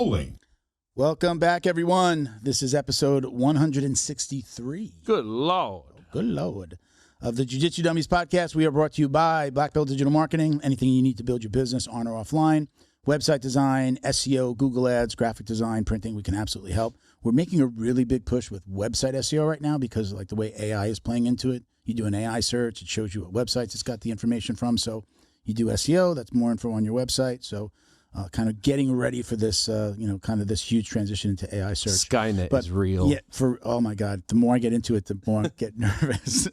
rolling. Welcome back, everyone. This is episode 163. Good Lord. Good Lord. Of the Jiu Jitsu Dummies Podcast. We are brought to you by Black Belt Digital Marketing. Anything you need to build your business on or offline. Website design, SEO, Google Ads, graphic design, printing, we can absolutely help. We're making a really big push with website SEO right now because like the way AI is playing into it. You do an AI search, it shows you what websites it's got the information from. So you do SEO, that's more info on your website. So kind of getting ready for this, kind of this huge transition into AI search. Skynet is real. Yeah, oh my God. The more I get into it, the more I get nervous.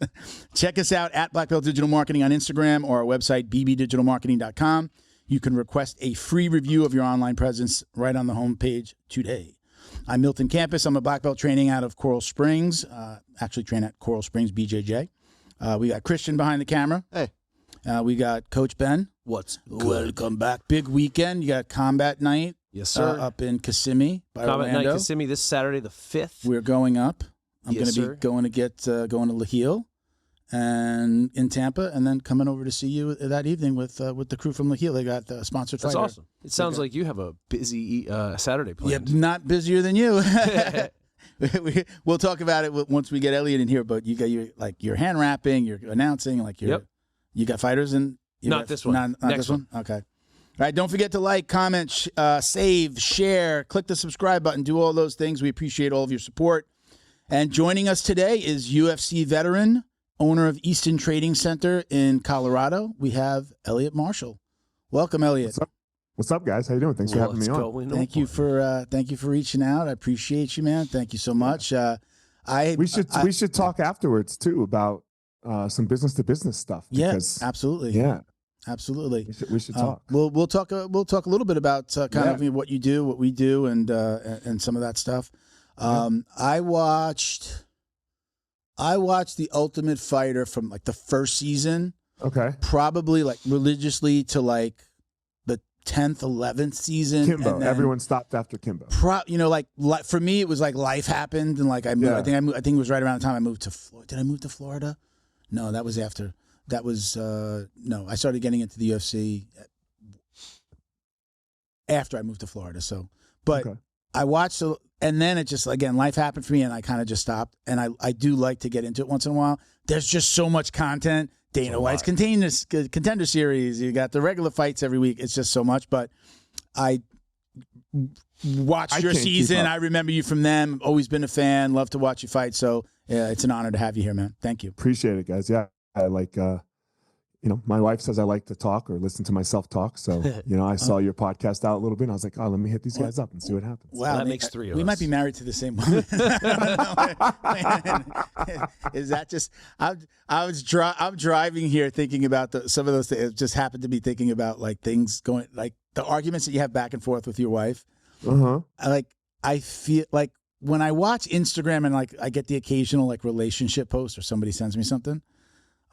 Check us out at Black Belt Digital Marketing on Instagram or our website, bbdigitalmarketing.com. You can request a free review of your online presence right on the homepage today. I'm Milton Campus. I'm a Black Belt training out of Coral Springs. Actually train at Coral Springs BJJ. We got Christian behind the camera. Hey. We got Coach Ben. What's good? Welcome back. Big weekend. You got Combat Night. Yes, sir. Up in Kissimmee by Combat Orlando. Night Kissimmee this Saturday the 5th. We're going up. I'm Yes, going to be going to Leheal and in Tampa, and then coming over to see you that evening with the crew from Leheal. They got the sponsored fighter. That's awesome. It sounds like you have a busy Saturday planned. Yeah, not busier than you. We'll talk about it once we get Eliot in here. But you got your hand wrapping, you're announcing, you got fighters and Not this one. Not Next this one. Okay. All right. Don't forget to like, comment, save, share, click the subscribe button, do all those things. We appreciate all of your support. And joining us today is UFC Veteran, owner of Easton Training Center in Colorado. We have Eliot Marshall. Welcome, Eliot. What's up, guys? How you doing? Thanks for having me on. Thank you for reaching out. I appreciate you, man. Thank you so much. We should talk afterwards too about some business to business stuff. Yes, absolutely. Yeah, absolutely. We should talk. We'll talk a little bit about of what you do, what we do, and some of that stuff. I watched The Ultimate Fighter from like the first season. Okay. Probably like religiously to like the 10th, 11th season. Kimbo. Everyone stopped after Kimbo. For me, it was like life happened, and like I moved. I think it was right around the time I moved to Florida. Did I move to Florida? No, that was after. That was no. I started getting into the UFC after I moved to Florida. So, but I watched, and then it just again life happened for me, and I kind of just stopped. And I do like to get into it once in a while. There's just so much content. Dana White's contender series. You got the regular fights every week. It's just so much. But I watched your season. I remember you from them. Always been a fan. Love to watch you fight. So yeah, it's an honor to have you here, man. Thank you. Appreciate it, guys. Yeah, I like. My wife says I like to talk or listen to myself talk. So, I saw your podcast out a little bit. And I was like, oh, let me hit these guys up and see what happens. Wow, that makes three of us. We might be married to the same woman. Is that just? I'm driving here thinking about some of those things. Just happened to be thinking about like things going, like the arguments that you have back and forth with your wife. I feel like when I watch Instagram and like I get the occasional like relationship post or somebody sends me something,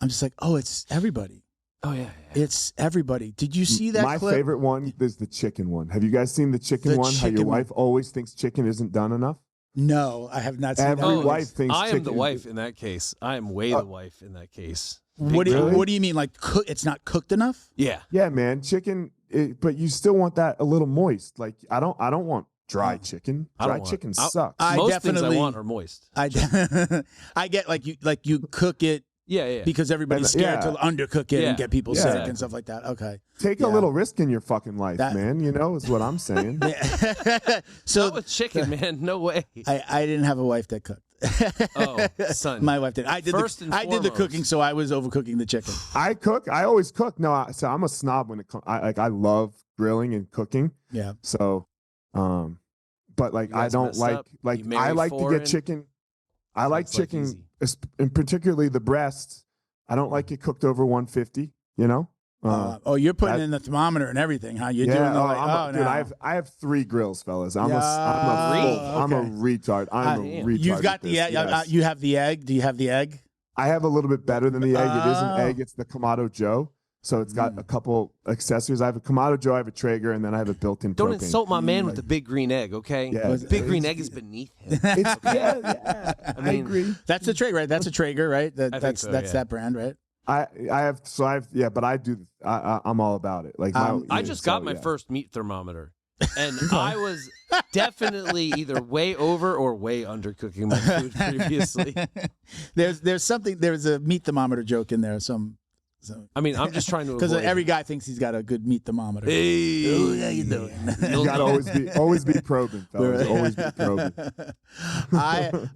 I'm just like, oh, it's everybody. Oh, yeah. It's everybody. Did you see that My clip? favorite one is the chicken one. Have you guys seen the chicken one? How your wife always thinks chicken isn't done enough? No, I have not seen that. Every wife thinks I chicken. am the wife in that case. I am way the wife in that case. What do you mean? Like, it's not cooked enough? Yeah. Yeah, man. Chicken, but you still want that a little moist. Like, I don't want dry chicken. Dry chicken sucks. Most things I want are moist. I get like you cook it. Yeah. Because everybody's scared to undercook it and get people sick and stuff like that. Okay. Take a little risk in your fucking life, man. Is what I'm saying. So not with chicken, man. No way. I didn't have a wife that cooked. Oh, son. My wife did. I did the cooking, so I was overcooking the chicken. I cook. I always cook. No, so I'm a snob when it comes. I love grilling and cooking. Yeah. So, but like I don't like I like to get chicken. I like chicken, and particularly the breast. I don't like it cooked over 150. You're putting in the thermometer and everything, huh? You're doing I have 3 grills, fellas. I'm a retard. I'm a retard. You've got the egg. Yes. You have the egg. Do you have the egg? I have a little bit better than the egg. It is an egg. It's the Kamado Joe. So it's got a couple accessories. I have a Kamado Joe, I have a Traeger, and then I have a built-in propane. Don't insult my man with the big green egg, okay? Yeah, the big green egg is beneath him. I agree. That's a Traeger, right? That's a Traeger, right? That's that brand, right? But I do. I'm all about it. Like I just got my first meat thermometer. And I was definitely either way over or way under cooking my food previously. There's a meat thermometer joke in there. I mean, I'm just trying to because avoid every guy thinks he's got a good meat thermometer. Hey, oh, how you doing? You gotta always be probing, fellas. Always be probing.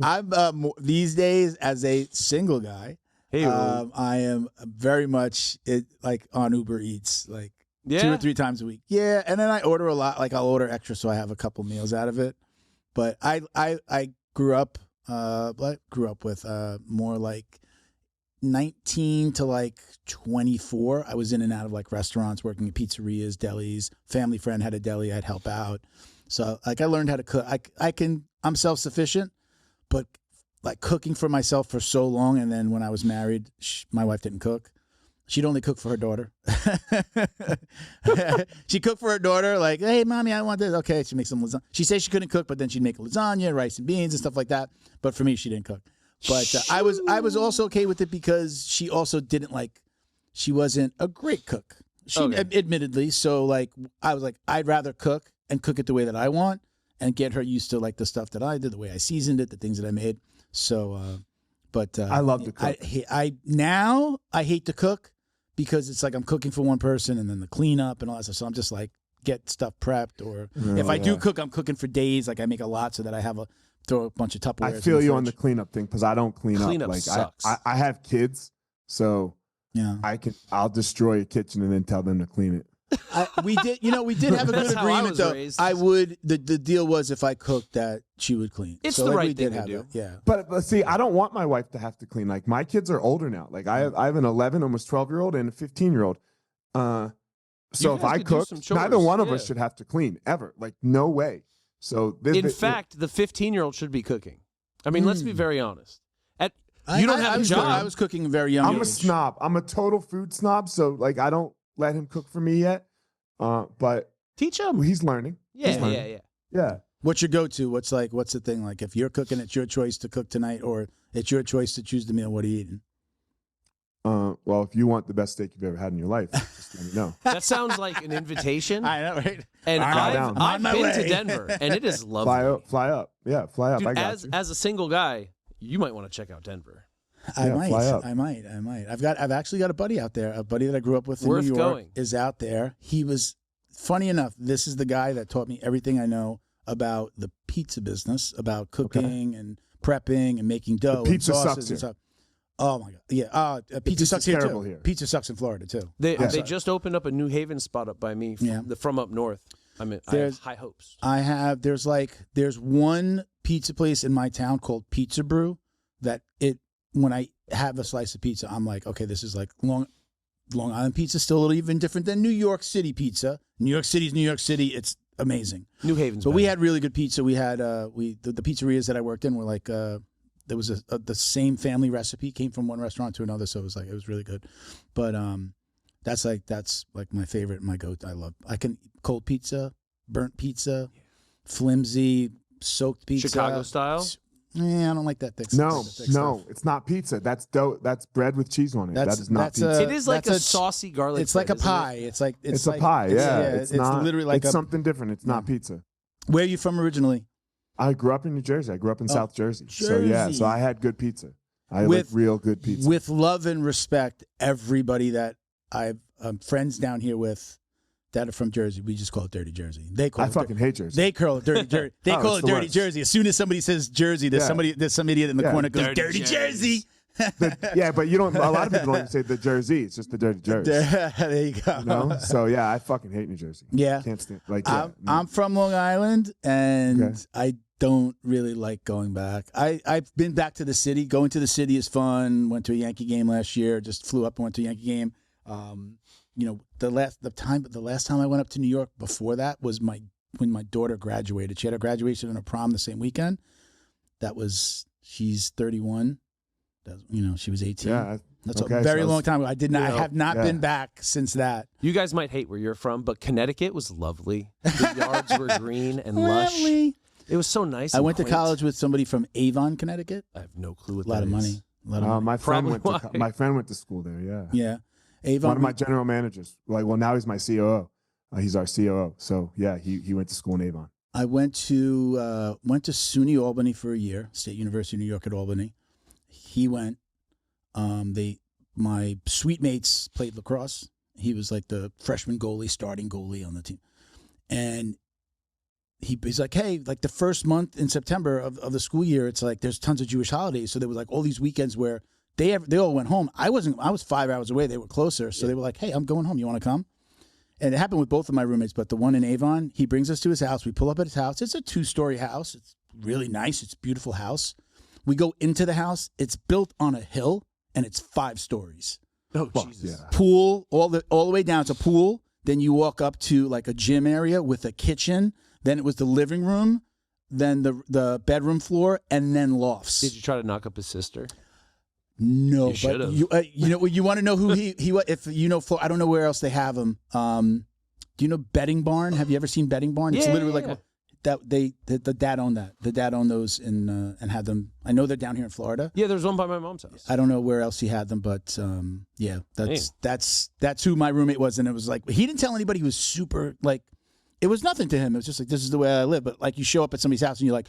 I'm these days as a single guy. Hey, I am very much like on Uber Eats, like 2 or 3 times a week. Yeah, and then I order a lot. Like I'll order extra so I have a couple meals out of it. But I grew up with more like 19 to like 24. I was in and out of like restaurants, working at pizzerias, delis. Family friend had a deli, I'd help out. So like I learned how to cook. I'm self-sufficient, but like cooking for myself for so long, and then when I was married, my wife didn't cook. She'd only cook for her daughter. She cooked for her daughter, like, hey, mommy, I want this. Okay, she makes some lasagna. She says she couldn't cook, but then she'd make lasagna, rice and beans and stuff like that. But for me, she didn't cook. But I was also okay with it because she also she wasn't a great cook. Admittedly. So like, I was like, I'd rather cook and cook it the way that I want and get her used to like the stuff that I did, the way I seasoned it, the things that I made. So, I love to cook. I hate to cook because it's like I'm cooking for one person and then the cleanup and all that stuff. So I'm just like, get stuff prepped, or if I do cook, I'm cooking for days. Like I make a lot so that I have throw a bunch of Tupperware. I feel you on the cleanup thing because I don't clean up. Like sucks. I have kids, so yeah, I'll destroy a kitchen and then tell them to clean it. We did have a good agreement though. Raised. I would. The deal was if I cooked that she would clean. It's so the like, right we thing did to do. Yeah. But see, I don't want my wife to have to clean. Like my kids are older now. Like I have an 11, almost 12-year-old and a 15-year-old. So if I cook, neither one of us should have to clean ever. Like no way. So in fact, the 15-year-old should be cooking. I mean, let's be very honest. You don't have a job. I was cooking very young. I'm a snob. I'm a total food snob. So like, I don't let him cook for me yet. But teach him. He's learning. Yeah. What's your go-to? What's the thing? Like if you're cooking, it's your choice to cook tonight, or it's your choice to choose the meal. What are you eating? Well, if you want the best steak you've ever had in your life, just let me know. That sounds like an invitation. I know, right? And I've been to Denver, and it is lovely. Fly up. Yeah, fly up. Dude, I got you. As a single guy, you might want to check out Denver. I might. I've actually got a buddy out there. A buddy that I grew up with in New York going. is out there. He was, funny enough, this is the guy that taught me everything I know about the pizza business, about cooking and prepping and making dough. The pizza and sauces sucks and here. stuff. Oh my god, yeah. Pizza sucks here too. Here. Pizza sucks in Florida too. They just opened up a New Haven spot up by me from up north. I have high hopes. There's one pizza place in my town called Pizza Brew that when I have a slice of pizza, I'm like, okay, this is like Long Island pizza, still a little even different than New York City pizza. New York City's New York City. It's amazing. New Haven's But we had really good pizza. We had the pizzerias that I worked in were like there was the same family recipe, came from one restaurant to another, so it was really good. But that's like my favorite, my go-to. I can cold pizza, burnt pizza, flimsy soaked pizza, Chicago style. Yeah, I don't like that thick. No, stuff. it's not pizza. That's dough. That's bread with cheese on it. That is not pizza. It is like a saucy garlic. It's like a pie. It's a pie. It's not. Literally like it's something different. It's not pizza. Where are you from originally? I grew up in New Jersey. I grew up in South Jersey. So I had good pizza. I like real good pizza. With love and respect, everybody that I've friends down here with that are from Jersey, we just call it Dirty Jersey. I fucking hate Jersey. They call it Dirty Jersey. They call it Dirty Jersey. As soon as somebody says Jersey, there's some idiot in the corner goes Dirty Jersey. But you don't. A lot of people don't even say the Jersey. It's just the Dirty Jersey. There you go. You know? So yeah, I fucking hate New Jersey. Yeah, can't stand. I'm from Long Island, and I don't really like going back. I've been back to the city. Going to the city is fun. Went to a Yankee game last year. Just flew up and went to a Yankee game. The last time I went up to New York before that was when my daughter graduated. She had her graduation and her prom the same weekend. She's 31. She was 18. Yeah, that's a very long time ago. I have not been back since that. You guys might hate where you're from, but Connecticut was lovely. The yards were green and lush. Lovely. It was so nice. I went to college with somebody from Avon, Connecticut. I have no clue what that is. A lot of money. My friend went to school there. Yeah. Yeah. Avon. One of my general managers. Now he's my COO. He's our COO. So yeah, he went to school in Avon. I went to SUNY Albany for a year, State University of New York at Albany. He went. My suite mates played lacrosse. He was like the freshman goalie, starting goalie on the team, and he's like, hey, like the first month in September of the school year, it's like there's tons of Jewish holidays, so there was like all these weekends where they all went home. I was 5 hours away. They were closer, so they were like, hey, I'm going home. You want to come? And it happened with both of my roommates, but the one in Avon, he brings us to his house. We pull up at his house. It's a 2-story house. It's really nice. It's a beautiful house. We go into the house. It's built on a hill, and it's 5 stories. Oh, Jesus. Yeah. Pool, all the way down. It's a pool. Then you walk up to like a gym area with a kitchen. Then it was the living room. Then the bedroom floor, and then lofts. Did you try to knock up his sister? No, You but you want to know who he if you know I don't know where else they have him. Do you know Betting Barn? Have you ever seen Betting Barn? It's literally like that. The dad owned that. The dad owned those and had them. I know they're down here in Florida. Yeah, there's one by my mom's house. I don't know where else he had them, but yeah, that's who my roommate was, and it was like he didn't tell anybody. He was super like. It was nothing to him. It was just like, this is the way I live. But like you show up at somebody's house and you're like,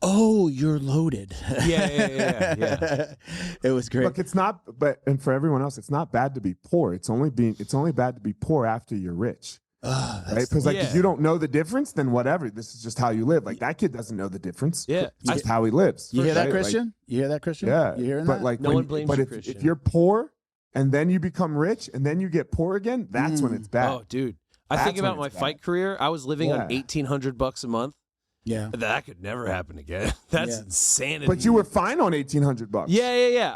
oh, you're loaded. Yeah. It was great. Look, it's not, and for everyone else, it's not bad to be poor. It's only bad to be poor after you're rich. Right? Because like if you don't know the difference, then whatever. This is just how you live. Like that kid doesn't know the difference. Yeah. It's just how he lives. You hear that, right? Christian? Like, you hear that, Christian? Yeah. You hearing but that? like No one blames you, Christian. If you're poor and then you become rich and then you get poor again, that's when it's bad. Oh, dude. I think about my fight career. I was living on $1,800 a month. Yeah. That could never happen again. That's insanity. But you were fine on $1,800. Yeah.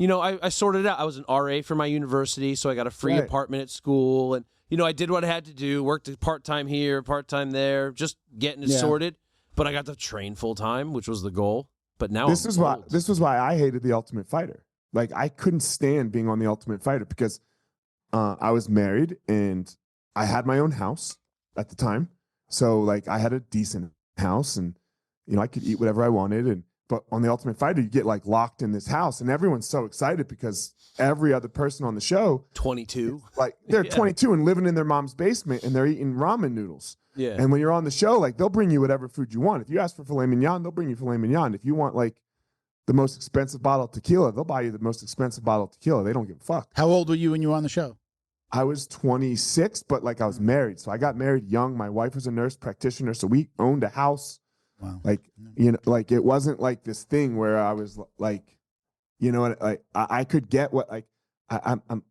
I sorted it out. I was an RA for my university, so I got a free apartment at school, and I did what I had to do. Worked part-time here, part-time there, just getting it sorted. But I got to train full-time, which was the goal. But now this was why I hated The Ultimate Fighter. Like I couldn't stand being on The Ultimate Fighter because I was married and I had my own house at the time. So like I had a decent house and I could eat whatever I wanted, but on The Ultimate Fighter you get like locked in this house and everyone's so excited because every other person on the show 22, like they're 22 and living in their mom's basement and they're eating ramen noodles. Yeah. And when you're on the show, like they'll bring you whatever food you want. If you ask for filet mignon, they'll bring you filet mignon. If you want like the most expensive bottle of tequila, they'll buy you the most expensive bottle of tequila. They don't give a fuck. How old were you when you were on the show? I was 26, but like I was married. So I got married young. My wife was a nurse practitioner. So we owned a house. Wow. Like, like it wasn't like this thing where I was like, like I could get what like,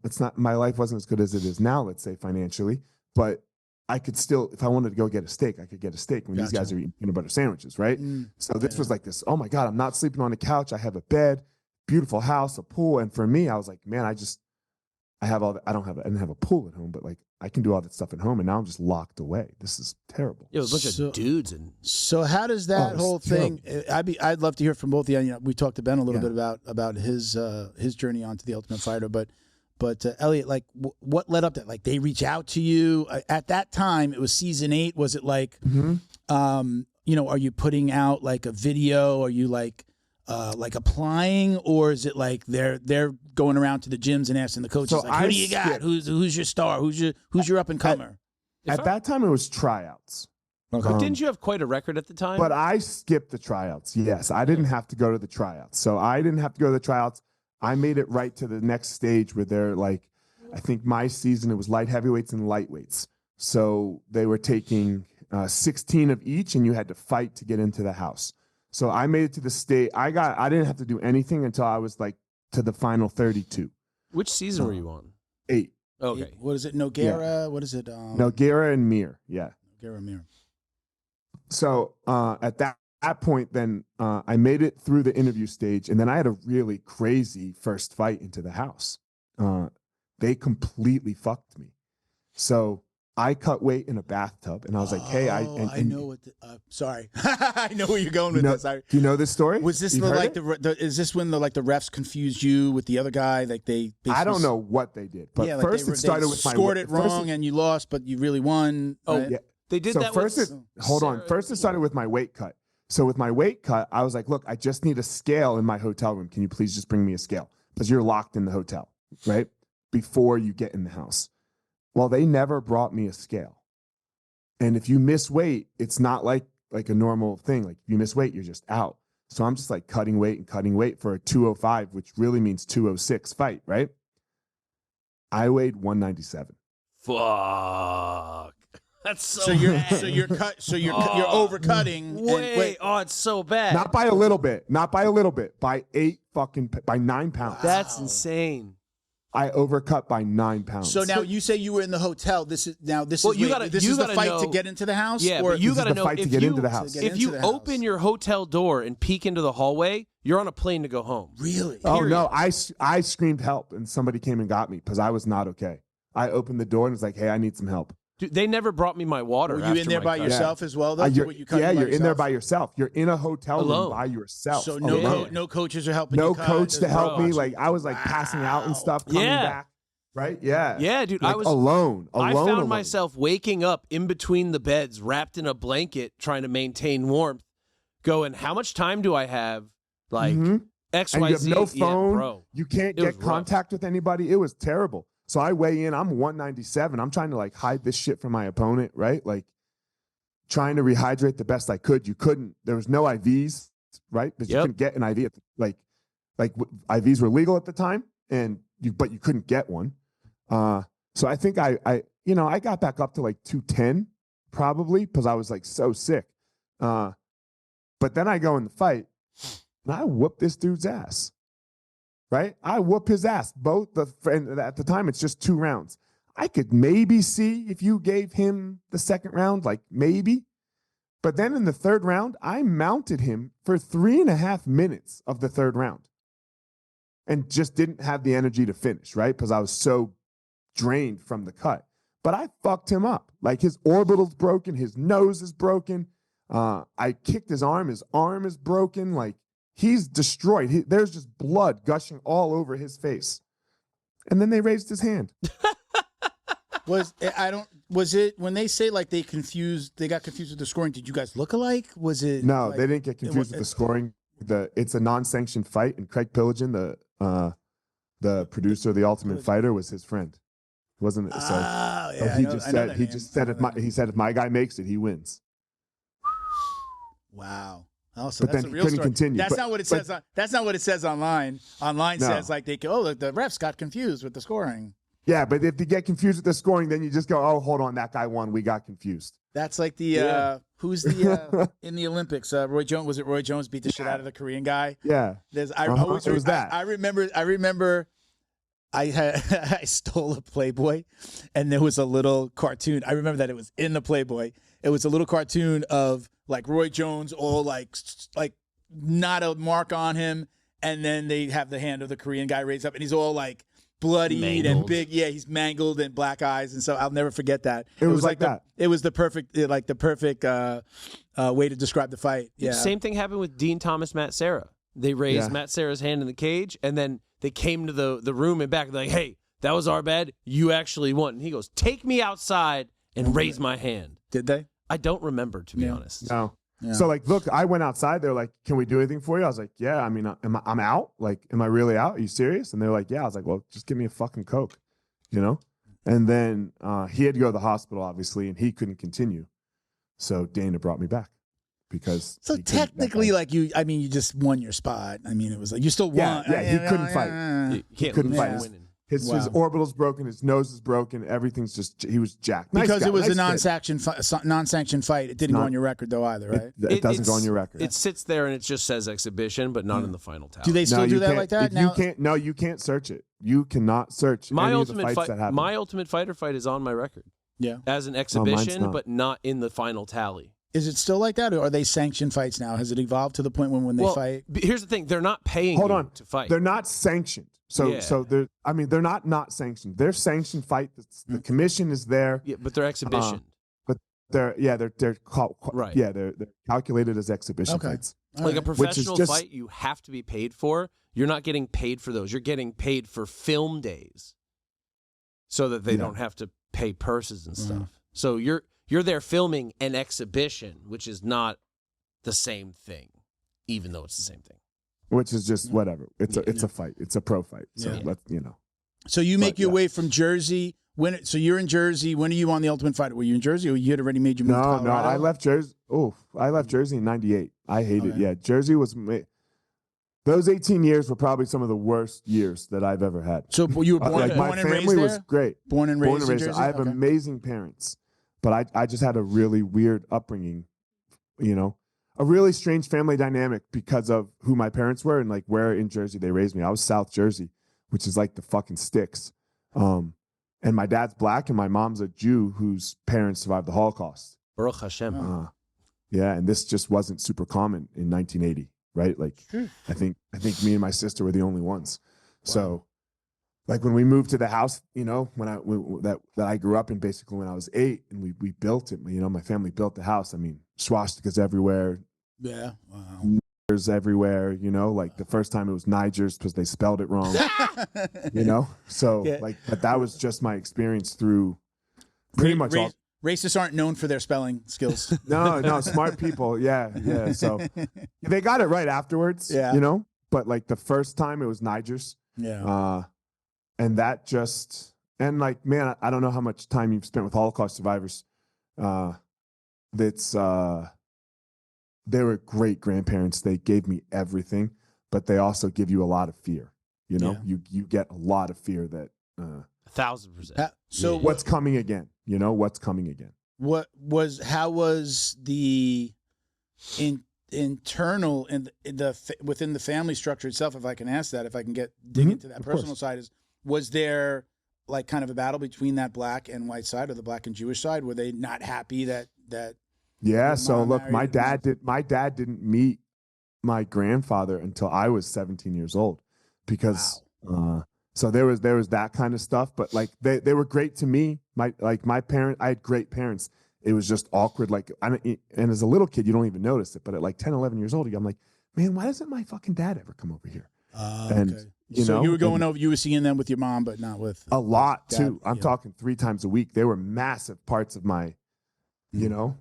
it's not, my life wasn't as good as it is now, let's say financially, but I could still, if I wanted to go get a steak, I could get a steak when these guys are eating peanut butter sandwiches. Right. So this was like this, oh my God, I'm not sleeping on the couch. I have a bed, beautiful house, a pool. And for me, I was like, man, I have all that. I didn't have a pool at home, but like I can do all that stuff at home, and now I'm just locked away. This is terrible. It was a bunch of dudes and. So how does that whole thing? I'd love to hear from both of you. We talked to Ben a little bit about his journey onto The Ultimate Fighter, but Eliot, like what led up to that? Like they reach out to you at that time. It was season 8. Was it like, are you putting out like a video? Are you like applying, or is it like they're going around to the gyms and asking the coaches, like, who do you got? Who's your star? Who's your up and comer? At that time, it was tryouts. Okay. Didn't you have quite a record at the time? But I skipped the tryouts. Yes, I didn't have to go to the tryouts. So I didn't have to go to the tryouts. I made it right to the next stage where they're like, I think my season, it was light heavyweights and lightweights. So they were taking 16 of each, and you had to fight to get into the house. So I made it to the state. I didn't have to do anything until I was like to the final 32. Which season were you on? 8. Okay. What is it? Nogueira? Yeah. What is it? Nogueira and Mir. Yeah. Nogueira and Mir. So at that point, then I made it through the interview stage, and then I had a really crazy first fight into the house. They completely fucked me. So I cut weight in a bathtub, and I was like, "Hey, I know what." Sorry, I know where you're going with this. Do you know this story? Was this is this when the refs confused you with the other guy? Like I don't know what they did, but first it started with my scored it wrong, and you lost, but you really won. Oh, right? yeah, they did so that. First, First it started with my weight cut. So with my weight cut, I was like, "Look, I just need a scale in my hotel room. Can you please just bring me a scale? Because you're locked in the hotel, right? Before you get in the house." Well, they never brought me a scale. And if you miss weight, it's not like a normal thing. Like if you miss weight, you're just out. So I'm just like cutting weight for a 205, which really means 206 fight, right? I weighed 197. Fuck. That's so you're bad. you're overcutting. Wait, it's so bad. Not by a little bit. By 9 pounds. That's insane. I overcut by 9 pounds. So now you say you were in the hotel. This is the fight know, to get into the house. Yeah, or but you got to know fight to get into the house. If you open your hotel door and peek into the hallway, you're on a plane to go home. Really? Oh no! I screamed help, and somebody came and got me because I was not okay. I opened the door and was like, "Hey, I need some help." Dude, they never brought me my water. Were you in there by yourself as well, though? You're in there by yourself. You're in a hotel room by yourself. So no coaches are helping. No you coach to help me. Like I was like passing out and stuff, coming back. Right? Yeah. Yeah, dude. Like, I was alone. I found myself waking up in between the beds, wrapped in a blanket, trying to maintain warmth, going, how much time do I have? Like, XYZ. And you have no phone. Yeah, bro. You can't get contact with anybody. It was terrible. So I weigh in. I'm 197. I'm trying to like hide this shit from my opponent, right? Like trying to rehydrate the best I could. You couldn't. There was no IVs, right? Because you couldn't get an IV. Like IVs were legal at the time, but you couldn't get one. So I think I got back up to like 210 probably because I was like so sick. But then I go in the fight and I whoop this dude's ass, right? I whoop his ass. And at the time it's just 2 rounds. I could maybe see if you gave him the second round, like maybe. But then in the third round, I mounted him for 3.5 minutes of the third round and just didn't have the energy to finish, right? Because I was so drained from the cut. But I fucked him up. Like his orbital's broken, his nose is broken. I kicked his arm is broken. Like he's destroyed. There's just blood gushing all over his face. And then they raised his hand. Was it when they say like they got confused with the scoring? Did you guys look alike? Was it? No, they didn't get confused with the scoring. It's a non-sanctioned fight, and Craig Pillagin, the producer of The Ultimate Fighter, was his friend. Wasn't it? So he said if my guy makes it, he wins. Wow. Oh, so but that's then a he real couldn't story. continue. That's not what it says. That's not what it says online. Online says like the refs got confused with the scoring. Yeah, but if you get confused with the scoring, then you just go, oh, hold on, that guy won. We got confused. That's like the who's the in the Olympics? Roy Jones. Was it Roy Jones beat the shit out of the Korean guy? Yeah. It was that. I remember. I stole a Playboy, and there was a little cartoon. I remember that it was in the Playboy. It was a little cartoon of like Roy Jones, all like not a mark on him, and then they have the hand of the Korean guy raised up, and he's all like bloodied and big. Yeah, he's mangled and black eyes, and so I'll never forget that. It was like that. It was the perfect way to describe the fight. Yeah. Same thing happened with Dean Thomas, Matt Serra. They raised Matt Serra's hand in the cage, and then they came to the room and back. They're like, hey, that was our bad. You actually won. And he goes, take me outside and raise my hand. Did they? I don't remember, to be honest. No. Yeah. So, like, look, I went outside. They're like, can we do anything for you? I was like, yeah. I mean, I'm out. Like, am I really out? Are you serious? And they're like, yeah. I was like, well, just give me a fucking Coke, you know? And then he had to go to the hospital, obviously, and he couldn't continue. So Dana brought me back. Because so technically, you just won your spot. I mean, it was like you still won. Yeah, he couldn't fight. He couldn't fight. His orbital's broken. His nose is broken. Everything's he was jacked. Because it was a non-sanctioned fight. It didn't go on your record though either, right? It doesn't go on your record. It sits there and it just says exhibition, but not in the final tally. Do they still do that like that? You can't search it. You cannot search any of the fights that happen. My Ultimate Fighter fight is on my record. Yeah, as an exhibition, but not in the final tally. Is it still like that, or are they sanctioned fights now? Has it evolved to the point when they fight? Here's the thing: they're not paying to fight. They're not sanctioned. So they're not sanctioned. They're sanctioned fight. The commission is there. Yeah, but they're exhibition. But they're calculated as exhibition fights. Like a professional fight, you have to be paid for. You're not getting paid for those. You're getting paid for film days, so that they don't have to pay purses and stuff. So you're there filming an exhibition, which is not the same thing, even though it's the same thing. Which is just whatever. It's a fight. It's a pro fight. So let's. So you make your way from Jersey So you're in Jersey. When are you on the Ultimate Fighter? Were you in Jersey, or you had already made your move to Colorado? No, I left Jersey. I left Jersey in '98. I hate it. Yeah, Jersey was. Those 18 years were probably some of the worst years that I've ever had. So you were born, my and raised there? family was great. Born and raised in Jersey? I have amazing parents, but I just had a really weird upbringing, a really strange family dynamic because of who my parents were and like where in Jersey they raised me. I was South Jersey, which is like the fucking sticks. And my dad's black and my mom's a Jew whose parents survived the Holocaust. Baruch Hashem. Yeah, and this just wasn't super common in 1980, right? Like, I think me and my sister were the only ones. Wow. So, like when we moved to the house, that I grew up in, basically when I was 8, and we built it. My family built the house. I mean, swastikas everywhere. Yeah. Wow. Everywhere, like the first time it was Nigers because they spelled it wrong, so but that was just my experience through pretty much all. Racists aren't known for their spelling skills. No, smart people. Yeah. So they got it right afterwards, but like the first time it was Nigers. Yeah. And that just, and like, man, I don't know how much time you've spent with Holocaust survivors. They were great grandparents. They gave me everything, but they also give you a lot of fear. You get a lot of fear that 1,000%. So what's coming again? What's coming again? How was the internal and within the family structure itself? If I can ask that, if I can dig into that personal side, was there like kind of a battle between that black and white side, or the black and Jewish side? Were they not happy that? Yeah. So look, my dad didn't meet my grandfather until I was 17 years old, because so there was that kind of stuff. But like they were great to me. My parents, I had great parents. It was just awkward. Like, and as a little kid, you don't even notice it. But at like 10, 11 years old, I'm like, man, why doesn't my fucking dad ever come over here? Okay. So you were going over, you were seeing them with your mom, but not with a lot dad, too. I'm talking 3 times a week. They were massive parts of my,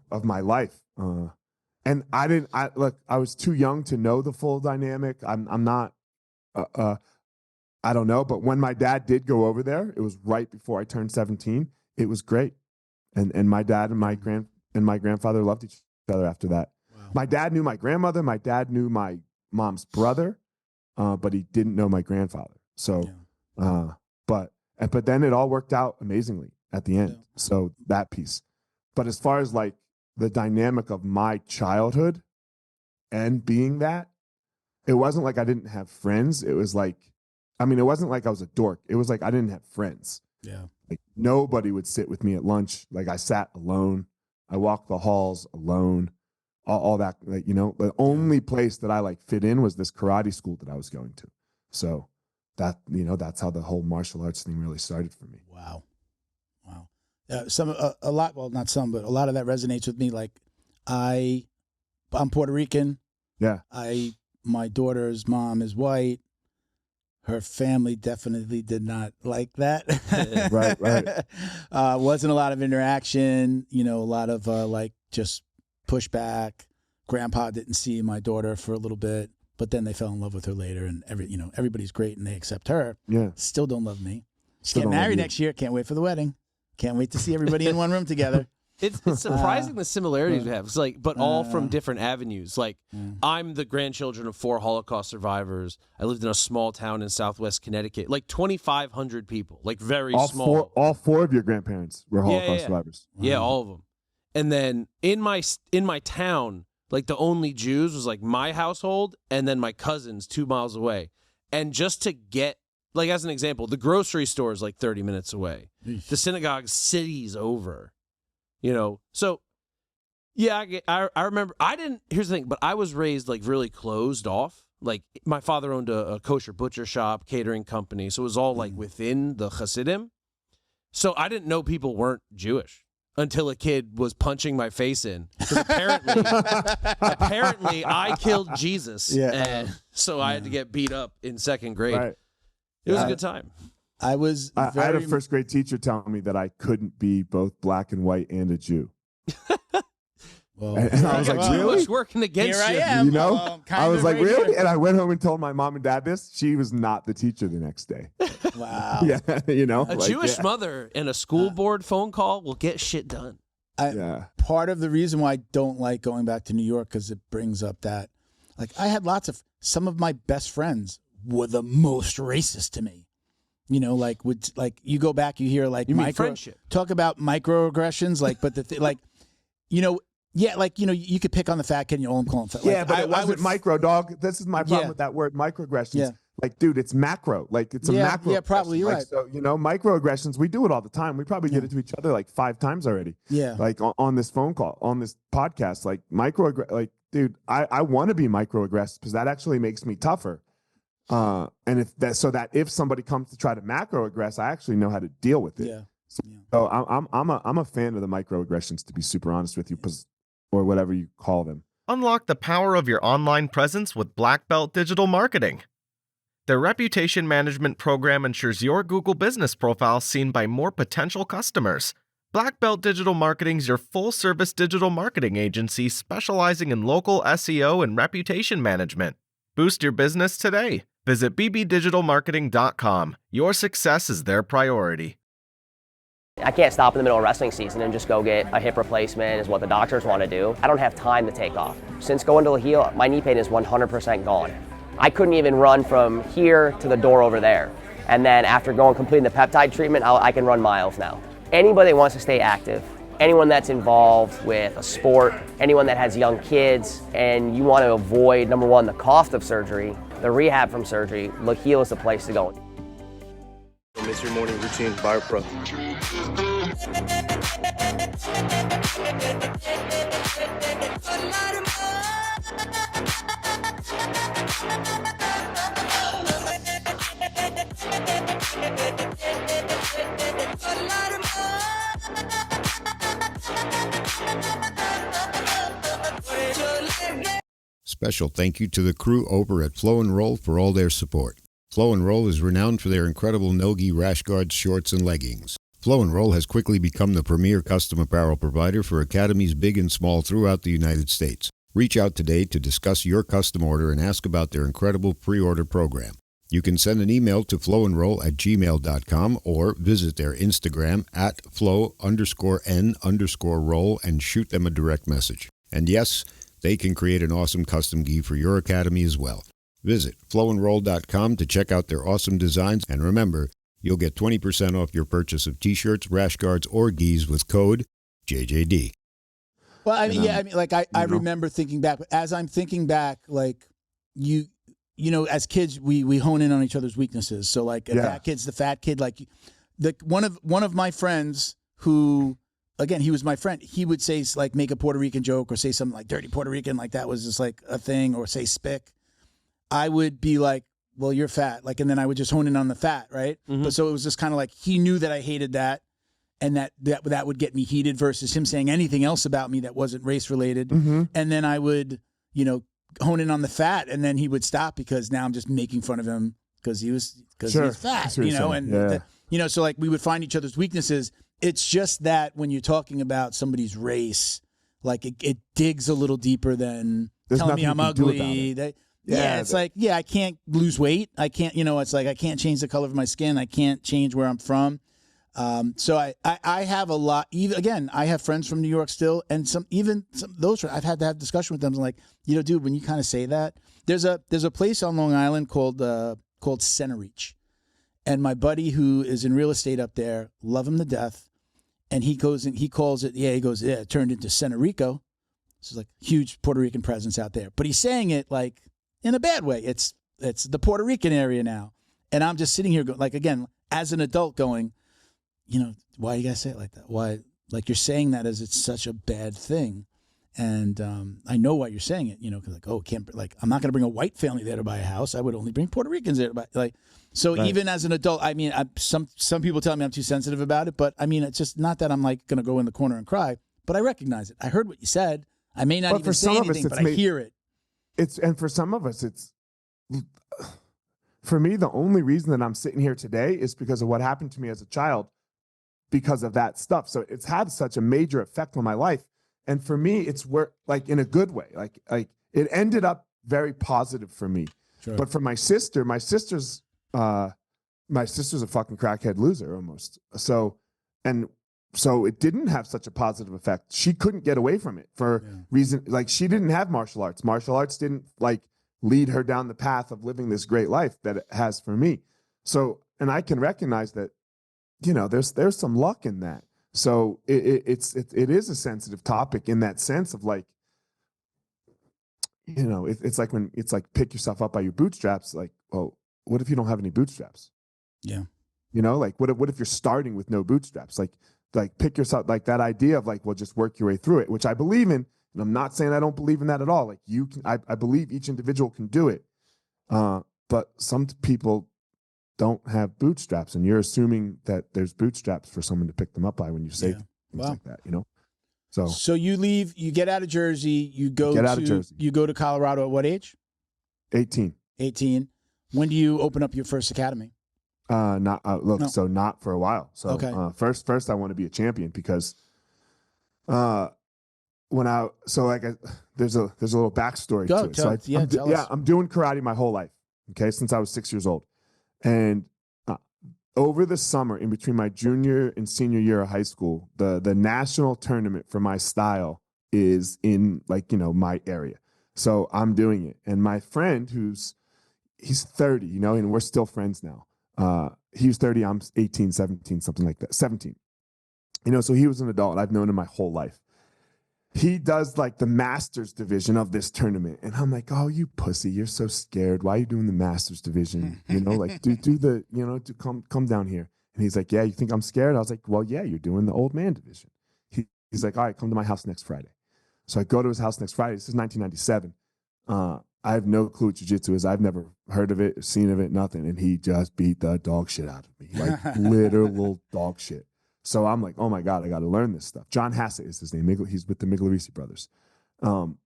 of my life. And I was too young to know the full dynamic. I'm not, I don't know. But when my dad did go over there, it was right before I turned 17. It was great. And my dad and my grandfather loved each other after that. Wow. My dad knew my grandmother. My dad knew my mom's brother, but he didn't know my grandfather. So, but then it all worked out amazingly at the end. Yeah. So that piece. But as far as like the dynamic of my childhood and being that, it wasn't like I didn't have friends. It was like, it wasn't like I was a dork. It was like I didn't have friends. Yeah. Like nobody would sit with me at lunch. Like I sat alone. I walked the halls alone. All that, like, the only place that I like fit in was this karate school that I was going to. So that, that's how the whole martial arts thing really started for me. Wow. A lot of that resonates with me. Like I'm Puerto Rican. Yeah. My daughter's mom is white. Her family definitely did not like that. Right. Wasn't a lot of interaction, a lot of like just pushback. Grandpa didn't see my daughter for a little bit, but then they fell in love with her later, and everybody's great and they accept her. Yeah. Still don't love me. She's getting married next year. Can't wait for the wedding. Can't wait to see everybody in one room together. It's surprising the similarities we have. It's like, but all from different avenues. Like, I'm the grandchildren of 4 Holocaust survivors. I lived in a small town in Southwest Connecticut, like 2,500 people, like very small. All 4 of your grandparents were Holocaust survivors. Wow. Yeah, all of them. And then in my town, like the only Jews was like my household and then my cousins 2 miles away. And just to get, like as an example, the grocery store is like 30 minutes away. The synagogue cities over. So yeah, I remember here's the thing, but I was raised like really closed off. Like my father owned a kosher butcher shop, catering company. So it was all like within the Hasidim. So I didn't know people weren't Jewish until a kid was punching my face in. Because apparently I killed Jesus. Yeah. And so I had to get beat up in 2nd grade. Right. It was a good time. I had a 1st grade teacher telling me that I couldn't be both black and white and a Jew. Well, and I was like, really? Much working against Here I am. I was like, really? Here. And I went home and told my mom and dad this. She was not the teacher the next day. Wow. Yeah, you know, A Jewish mother and a school board phone call will get shit done. Part of the reason why I don't like going back to New York because it brings up that, like, I had some of my best friends were the most racist to me. You know, like you go back, you hear like friendship. Talk about microaggressions, like, but you know, you could pick on the fat kid and you all call him fat. Yeah, but it wasn't micro, dog. This is my problem with that word, microaggressions. Yeah. Like, dude, it's macro. Like, it's a macro. Yeah, probably you're right. So, you know, microaggressions, we do it all the time. We probably did it to each other like 5 times already. Yeah. Like on this phone call, on this podcast, like like, dude, I want to be microaggressive because that actually makes me tougher. And if somebody comes to try to macroaggress, I actually know how to deal with it. Yeah. So I'm a fan of the microaggressions, to be super honest with you, or whatever you call them. Unlock the power of your online presence with Black Belt Digital Marketing. Their reputation management program ensures your Google business profile is seen by more potential customers. Black Belt Digital Marketing is your full-service digital marketing agency specializing in local SEO and reputation management. Boost your business today. Visit bbdigitalmarketing.com. Your success is their priority. I can't stop in the middle of wrestling season and just go get a hip replacement is what the doctors want to do. I don't have time to take off. Since going to Leheal, my knee pain is 100% gone. I couldn't even run from here to the door over there. And then after completing the peptide treatment, I can run miles now. Anybody that wants to stay active, anyone that's involved with a sport, anyone that has young kids, and you want to avoid, number one, the cost of surgery, the rehab from surgery, Leheal is the place to go. Miss your morning routine, BioPro. Special thank you to the crew over at Flow and Roll for all their support. Flow and Roll is renowned for their incredible no-gi rash guards, shorts, and leggings. Flow and Roll has quickly become the premier custom apparel provider for academies big and small throughout the United States. Reach out today to discuss your custom order and ask about their incredible pre-order program. You can send an email to flowandroll@gmail.com or visit their Instagram at flow_n_roll and shoot them a direct message. And yes, they can create an awesome custom gi for your academy as well. Visit flowandroll.com to check out their awesome designs, and remember, you'll get 20% off your purchase of t-shirts, rash guards, or gis with code JJD. Well, I mean, I remember thinking back, but as I'm thinking back, like you know, as kids, we hone in on each other's weaknesses. So like, if that kid's the fat kid, like one of my friends who, again, he was my friend. He would say, like, make a Puerto Rican joke or say something like dirty Puerto Rican, like that was just like a thing, or say spick. I would be like, well, you're fat. Like, and then I would just hone in on the fat, right? Mm-hmm. But so it was just kind of like, he knew that I hated that, and that would get me heated versus him saying anything else about me that wasn't race related. Mm-hmm. And then I would, you know, hone in on the fat, and then he would stop because now I'm just making fun of him because he's fat, you know, and you know, so like we would find each other's weaknesses. It's just that when you're talking about somebody's race, like it digs a little deeper than telling me I'm ugly. I can't lose weight. I can't, you know, it's like I can't change the color of my skin. I can't change where I'm from. So I have a lot. Even I have friends from New York still, and some those I've had to have discussion with them. I'm like, you know, dude, when you kind of say that, there's a place on Long Island called Center Reach, and my buddy who is in real estate up there, love him to death, and he calls it. It turned into Center Rico. So it's like huge Puerto Rican presence out there, but he's saying it like in a bad way. It's the Puerto Rican area now, and I'm just sitting here like, again, as an adult going, you know, why you gotta say it like that? Why, like, you're saying that as it's such a bad thing, and I know why you're saying it. You know, because I'm not gonna bring a white family there to buy a house. I would only bring Puerto Ricans there to buy. Like, so right. Even as an adult, I mean, some people tell me I'm too sensitive about it, but I mean, it's just not that I'm like gonna go in the corner and cry. But I recognize it. I heard what you said. I may not even say anything, but I hear it. And for some of us, for me, the only reason that I'm sitting here today is because of what happened to me as a child. Because of that stuff. So it's had such a major effect on my life. And for me, it's like in a good way, like it ended up very positive for me. Sure. But for my sister's my sister's a fucking crackhead loser almost. So it didn't have such a positive effect. She couldn't get away from it for reason, like she didn't have martial arts. Martial arts didn't like lead her down the path of living this great life that it has for me. So, and I can recognize that, you know, there's some luck in that. So it is a sensitive topic in that sense of like, you know, it's like when it's like pick yourself up by your bootstraps. Like, well, what if you don't have any bootstraps? Yeah. You know, like what if you're starting with no bootstraps? Like pick yourself, like that idea of like, well, just work your way through it, which I believe in. And I'm not saying I don't believe in that at all. Like you can, I believe each individual can do it. But some people don't have bootstraps, and you're assuming that there's bootstraps for someone to pick them up by when you say things like that, you know? So you leave, you get out of Jersey, you go to Colorado at what age? 18. 18. When do you open up your first academy? So not for a while. So okay. First I want to be a champion because there's a little backstory to it. I'm doing karate my whole life, okay, since I was 6 years old. And over the summer, in between my junior and senior year of high school, the national tournament for my style is in, like, you know, my area. So I'm doing it. And my friend he's 30, you know, and we're still friends now. He was 30, I'm 18, 17, something like that. 17. You know, so he was an adult. I've known him my whole life. He does like the Masters division of this tournament. And I'm like, oh, you pussy, you're so scared. Why are you doing the Masters division? You know, like do the, you know, come down here. And he's like, yeah, you think I'm scared? I was like, well, yeah, you're doing the old man division. He's like, all right, come to my house next Friday. So I go to his house next Friday. This is 1997. I have no clue what jiu-jitsu is. I've never heard of it, seen of it, nothing. And he just beat the dog shit out of me, like literal dog shit. So I'm like, oh my God, I got to learn this stuff. John Hassett is his name. He's with the Migliosi brothers. I'm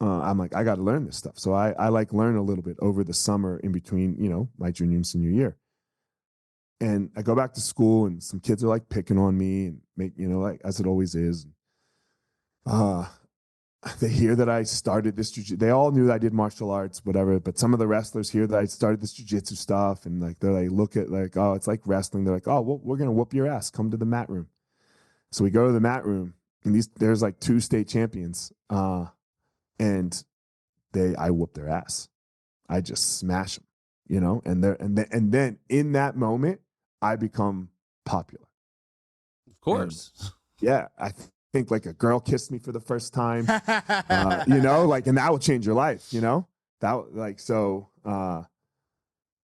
like, I got to learn this stuff. So I like learn a little bit over the summer in between, you know, my junior and senior year. And I go back to school and some kids are like picking on me and make, you know, like as it always is. They hear that I started this jiu-jitsu. They all knew that I did martial arts, whatever. But some of the wrestlers hear that I started this jiu-jitsu stuff, and like they're like, look at like, oh, it's like wrestling. They're like, oh, well, we're gonna whoop your ass. Come to the mat room. So we go to the mat room, and there's like 2 state champions, and I whoop their ass. I just smash them, you know. And then in that moment, I become popular. Of course. And, yeah, I think like a girl kissed me for the first time, you know, like, and that will change your life, you know, that like, so, I'm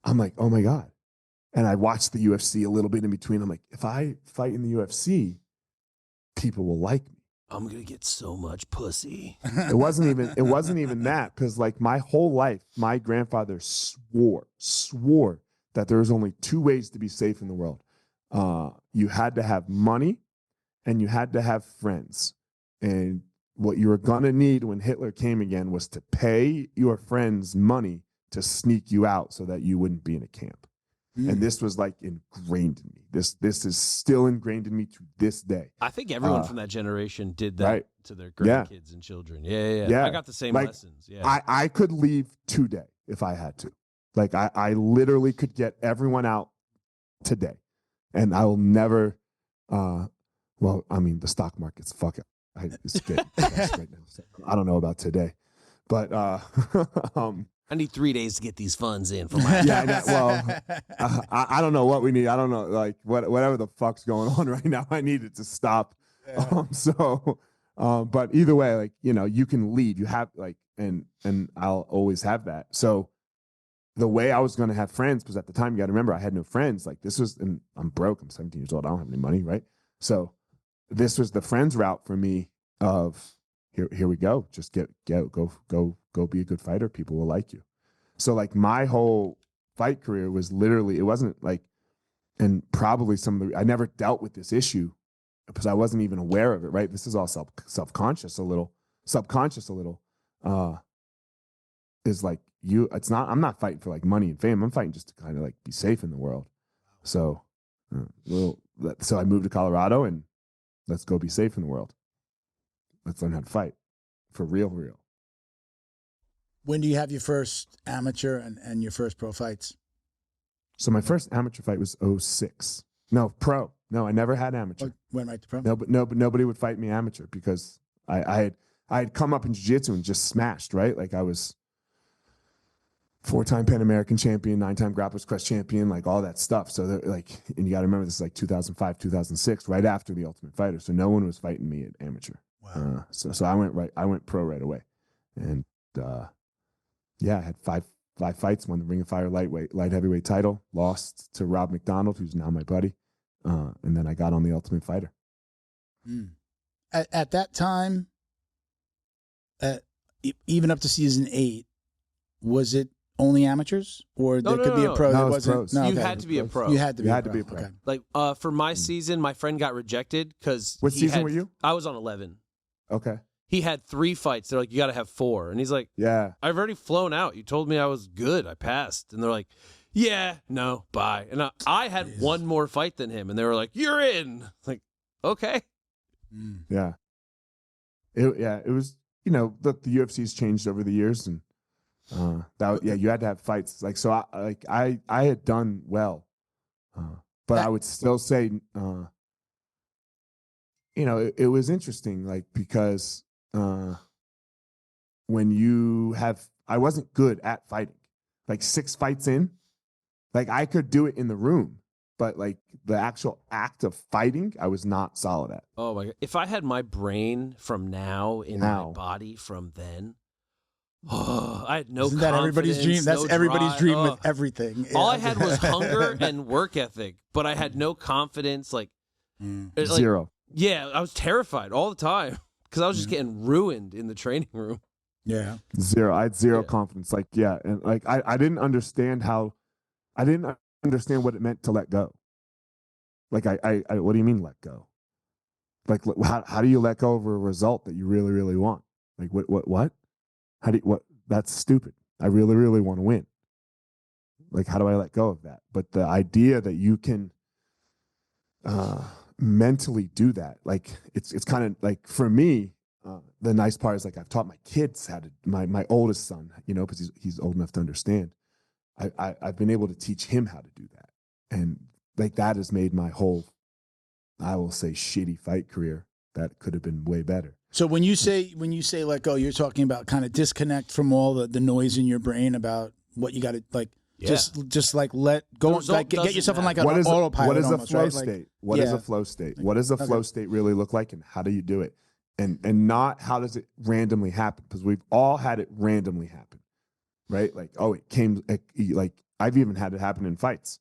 like, oh my God. And I watched the UFC a little bit in between. I'm like, if I fight in the UFC, people will like me. I'm going to get so much pussy. It wasn't even that. Cause like my whole life, my grandfather swore that there was only 2 ways to be safe in the world. You had to have money, and you had to have friends. And what you were going to need when Hitler came again was to pay your friends money to sneak you out so that you wouldn't be in a camp. And this was like ingrained in me. This is still ingrained in me to this day. I think everyone from that generation did that to their grandkids and children. Yeah. I got the same like, lessons. Yeah. I could leave today if I had to. Like I literally could get everyone out today. And I will never... well, I mean, the stock market's fucking. It's getting crushed right now. So I don't know about today, but I need 3 days to get these funds in for my. I don't know what we need. I don't know, like whatever the fuck's going on right now. I need it to stop. Yeah. But either way, like, you know, you can lead. You have like, and I'll always have that. So the way I was going to have friends, because at the time you got to remember I had no friends. Like this was, and I'm broke. I'm 17 years old. I don't have any money, right? So this was the friends route for me of here we go. Just go be a good fighter. People will like you. So like my whole fight career was literally, it wasn't like, and probably I never dealt with this issue because I wasn't even aware of it, right? This is all subconscious a little, is like I'm not fighting for like money and fame. I'm fighting just to kind of like be safe in the world. So, so I moved to Colorado and let's go be safe in the world. Let's learn how to fight for real. When do you have your first amateur and your first pro fights? So my first amateur fight was 06. No, pro. No, I never had amateur. Went right to pro? No, but nobody would fight me amateur because I had come up in jiu-jitsu and just smashed, right? Like I was 4-time Pan American champion, 9-time Grappler's Quest champion, like all that stuff. So like, and you got to remember this is like 2005, 2006, right after the Ultimate Fighter. So no one was fighting me at amateur. Wow. So I went pro right away, and yeah, I had five fights. Won the Ring of Fire light heavyweight title. Lost to Rob McDonald, who's now my buddy, and then I got on the Ultimate Fighter. Mm. At that time, even up to season 8, was it only amateurs, or there could be a pro? No, that wasn't. pros. No, You had to be a pro. You had to be. You a had pro. to be a pro. Okay. Like for my season, my friend got rejected because What season were you? I was on 11. Okay. He had 3 fights. They're like, you got to have 4, and he's like, Yeah. I've already flown out. You told me I was good. I passed, and they're like, yeah, no, bye. And I had one more fight than him, and they were like, you're in. Like, okay. Mm. Yeah. It was, you know, the UFC's changed over the years, and you had to have fights. Like, so I had done well, but I would still say, you know, it was interesting, like, because when I wasn't good at fighting. Like 6 fights in, like I could do it in the room, but like the actual act of fighting, I was not solid at. Oh my God. If I had my brain from now in my body from then, I had no Isn't that everybody's dream? That's everybody's dream with everything. All I had was hunger and work ethic, but I had no confidence. Like, Zero. Yeah, I was terrified all the time because I was just getting ruined in the training room. Yeah. Zero. I had zero confidence. Like, yeah. And like, I didn't understand what it meant to let go. Like, I what do you mean let go? Like, how do you let go of a result that you really, really want? Like, what? That's stupid. I really, really want to win. Like, how do I let go of that? But the idea that you can mentally do that, like, it's kind of like, for me, the nice part is like I've taught my kids how to, my oldest son, you know, because he's old enough to understand. I've been able to teach him how to do that, and like that has made my whole, I will say, shitty fight career that could have been way better. So when you say let go, you're talking about kind of disconnect from all the noise in your brain about what you got to like. Yeah. Just like let go, like get yourself in like an autopilot. What is almost, a flow right? state? What is a flow state? What does a flow state really look like, and how do you do it? And not how does it randomly happen? Because we've all had it randomly happen, right? Like, oh, it came, like I've even had it happen in fights.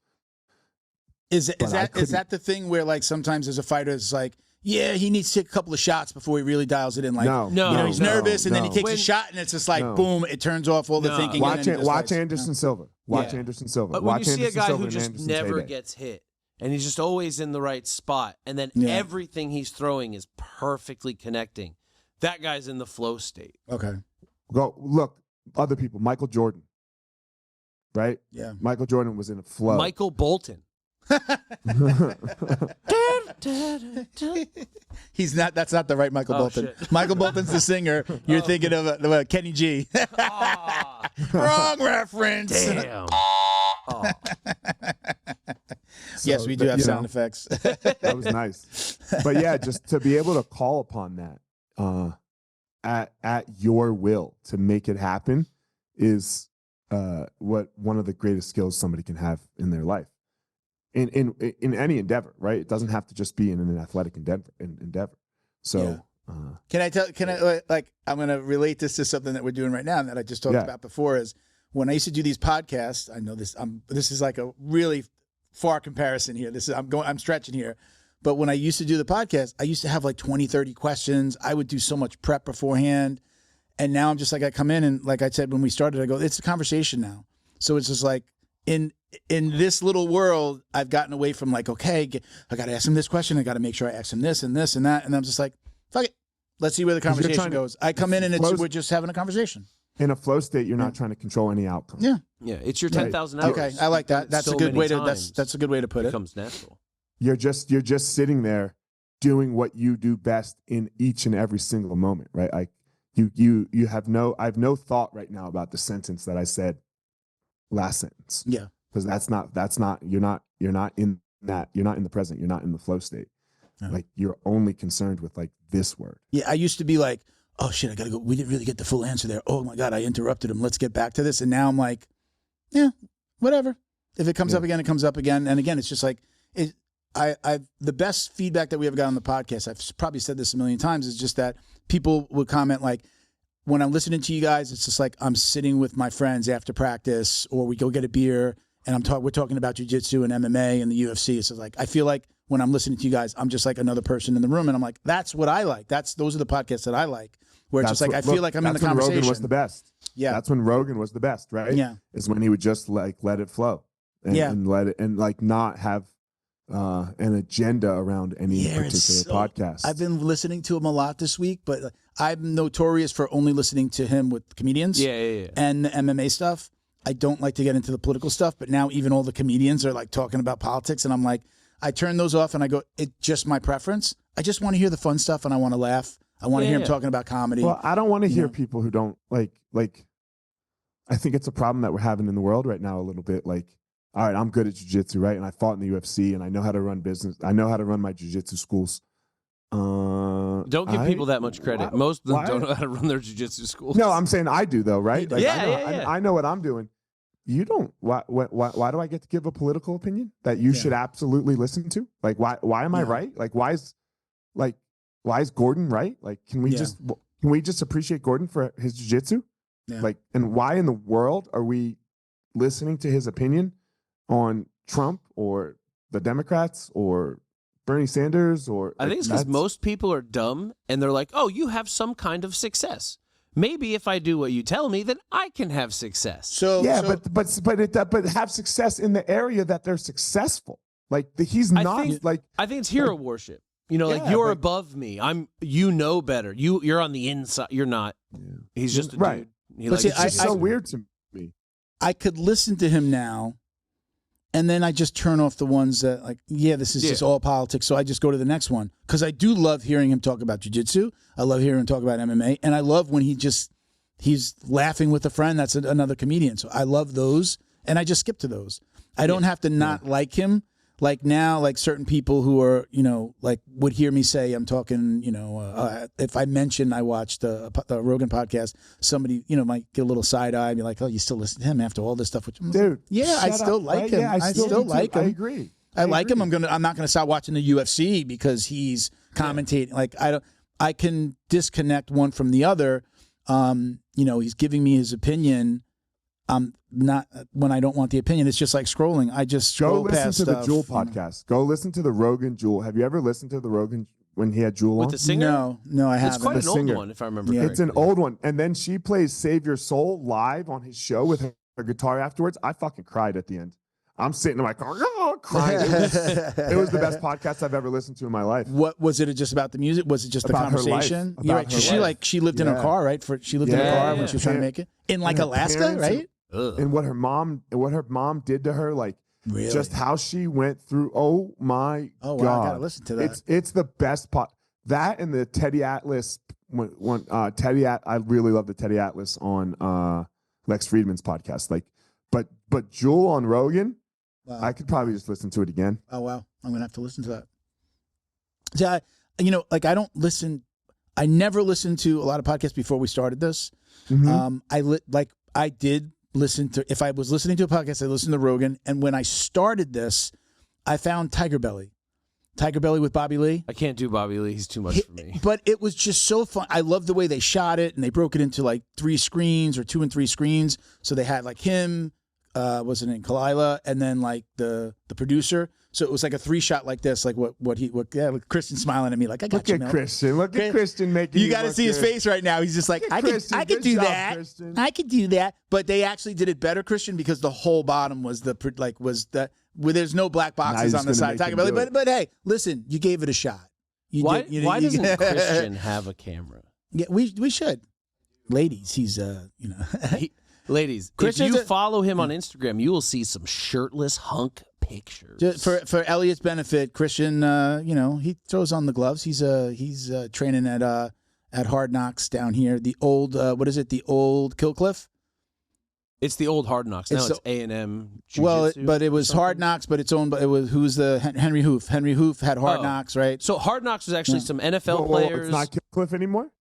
Is that the thing where like sometimes as a fighter it's like, yeah, he needs to take a couple of shots before he really dials it in. Like, No, you know, he's nervous, and then he takes a shot, and it's just like, boom, it turns off all the thinking. Watch Anderson Silva. Watch Anderson Silva. But when you see a guy who just never gets hit, and he's just always in the right spot, and then everything he's throwing is perfectly connecting, that guy's in the flow state. Okay. Go look, other people. Michael Jordan, right? Yeah. Michael Jordan was in a flow. Michael Bolton. He's not. That's not the right Michael Bolton. Shit. Michael Bolton's the singer. You're thinking of Kenny G. Wrong reference. Damn. Yes, we do have sound effects. That was nice. But yeah, just to be able to call upon that at your will to make it happen is what one of the greatest skills somebody can have in their life. In any endeavor, right? It doesn't have to just be in an athletic endeavor. So, Can I I'm going to relate this to something that we're doing right now and that I just talked about before. Is when I used to do these podcasts, I know this. This is like a really far comparison here. I'm stretching here, but when I used to do the podcast, I used to have like 20, 30 questions. I would do so much prep beforehand, and now I'm just like, I come in and like I said when we started, I go, it's a conversation now. So it's just like in this little world, I've gotten away from like, okay, I got to ask him this question. I got to make sure I ask him this and this and that. And I'm just like, fuck it. Let's see where the conversation goes. I come in and we're just having a conversation. In a flow state, you're not trying to control any outcome. Yeah. Yeah. It's your 10,000 hours. Okay. I like that. That's a good way to, that's a good way to put it. It becomes natural. You're just sitting there doing what you do best in each and every single moment, right? Like I have no thought right now about the sentence that I said last sentence. Yeah. because that's not you're not in the present. You're not in the flow state. Like you're only concerned with like this word. Yeah, I used to be like, oh shit, I gotta go. We didn't really get the full answer there. Oh my God, I interrupted him. Let's get back to this. And now I'm like, yeah, whatever. If it comes up again, it comes up again. And again, it's just like the best feedback that we ever got on the podcast, I've probably said this a million times, is just that people would comment like, when I'm listening to you guys, it's just like I'm sitting with my friends after practice, or we go get a beer and we're talking about jiu-jitsu and MMA and the UFC. It's just like, I feel like when I'm listening to you guys, I'm just like another person in the room, and I'm like, that's what I like. Those are the podcasts that I like, where it's just like I feel like I'm in the conversation. That's when Rogan was the best. Yeah, that's when Rogan was the best, right? Yeah, is when he would just like let it flow, and let it, and like not have an agenda around any particular podcast. I've been listening to him a lot this week, but I'm notorious for only listening to him with comedians. And the MMA stuff. I don't like to get into the political stuff, but now even all the comedians are like talking about politics, and I'm like, I turn those off and I go, it's just my preference. I just want to hear the fun stuff, and I want to laugh. I want to hear him talking about comedy. Well, I don't want to hear people who don't like, I think it's a problem that we're having in the world right now a little bit. Like, all right, I'm good at jiu-jitsu, right? And I fought in the UFC, and I know how to run business. I know how to run my jiu-jitsu schools. Don't give people that much credit. Most of them don't know how to run their jiu-jitsu schools. No, I'm saying I do, though, right? Like, I know what I'm doing. You don't. Why do I get to give a political opinion that you should absolutely listen to? Like, why am I right? Like, why is Gordon right? Like, can we just appreciate Gordon for his jiu-jitsu? Yeah. Like, and why in the world are we listening to his opinion on Trump or the Democrats or Bernie Sanders? Or I think it's because most people are dumb, and they're like, oh, you have some kind of success. Maybe if I do what you tell me, then I can have success. But have success in the area that they're successful. Like I think it's hero worship. You know, like you're above me. You know better. You're on the inside. You're not. Yeah. He's just a dude. It's so weird to me. I could listen to him now, and then I just turn off the ones that like, this is just all politics. So I just go to the next one, because I do love hearing him talk about jiu-jitsu. I love hearing him talk about MMA, and I love when he's laughing with a friend that's another comedian. So I love those, and I just skip to those. I don't have to not like him. Like now, like certain people who are, like would hear me say I'm talking, if I mention I watched the Rogan podcast, somebody, might get a little side eye and be like, oh, you still listen to him after all this stuff? Dude, I still like him. Yeah, I still like him. I agree. I like him. I'm not gonna stop watching the UFC because he's commentating. Like I can disconnect one from the other. He's giving me his opinion. Not when I don't want the opinion. It's just like scrolling. I just scroll past stuff. Go listen to the Jewel podcast. Go listen to the Rogan Jewel. Have you ever listened to the Rogan when he had Jewel on? With the singer? No, I haven't. It's quite an old one, if I remember correctly. It's an old one. And then she plays Save Your Soul live on his show with her guitar afterwards. I fucking cried at the end. I'm sitting in my car, crying. It was the best podcast I've ever listened to in my life. What was it? Just about the music? Was it just the conversation? You're right. She lived in her car, right? She lived in her car when she was trying to make it in like Alaska, right? And what her mom did to her, like just how she went through. Oh my God! Wow, I gotta listen to that. It's the best part. That and the Teddy Atlas one. I really love the Teddy Atlas on Lex Friedman's podcast. Like, but Jewel on Rogan. Wow. I could probably just listen to it again. Oh, wow. I'm going to have to listen to that. See, I don't listen. I never listened to a lot of podcasts before we started this. Mm-hmm. I did listen to, if I was listening to a podcast, I listened to Rogan. And when I started this, I found Tiger Belly with Bobby Lee. I can't do Bobby Lee. He's too much for me. But it was just so fun. I love the way they shot it, and they broke it into like 3 screens or 2 and 3 screens. So they had like him, wasn't it, Kalila, and then like the producer. So it was like a 3-shot like this, like with Christian smiling at me like, I got you, man. Look at Christian making you got to see his face right now. He's just like, I could do that. Christian. I could do that. But they actually did it better, Christian, because the whole bottom was where there's no black boxes on the side. Talking about it. But hey, listen, you gave it a shot. Why doesn't Christian have a camera? Yeah, we should. Ladies, he's Ladies, if you follow him on Instagram, you will see some shirtless hunk pictures. Just for Eliot's benefit, Christian, he throws on the gloves. He's training at Hard Knocks down here. The old, the old Kill Cliff? It's the old Hard Knocks. Now it's A&M Jiu-Jitsu. Well, but it was Hard Knocks, but it's owned by, who's the Henry Hoof. Henry Hoof had Hard Knocks, right? So Hard Knocks was actually some NFL players. It's not Killcliff anymore?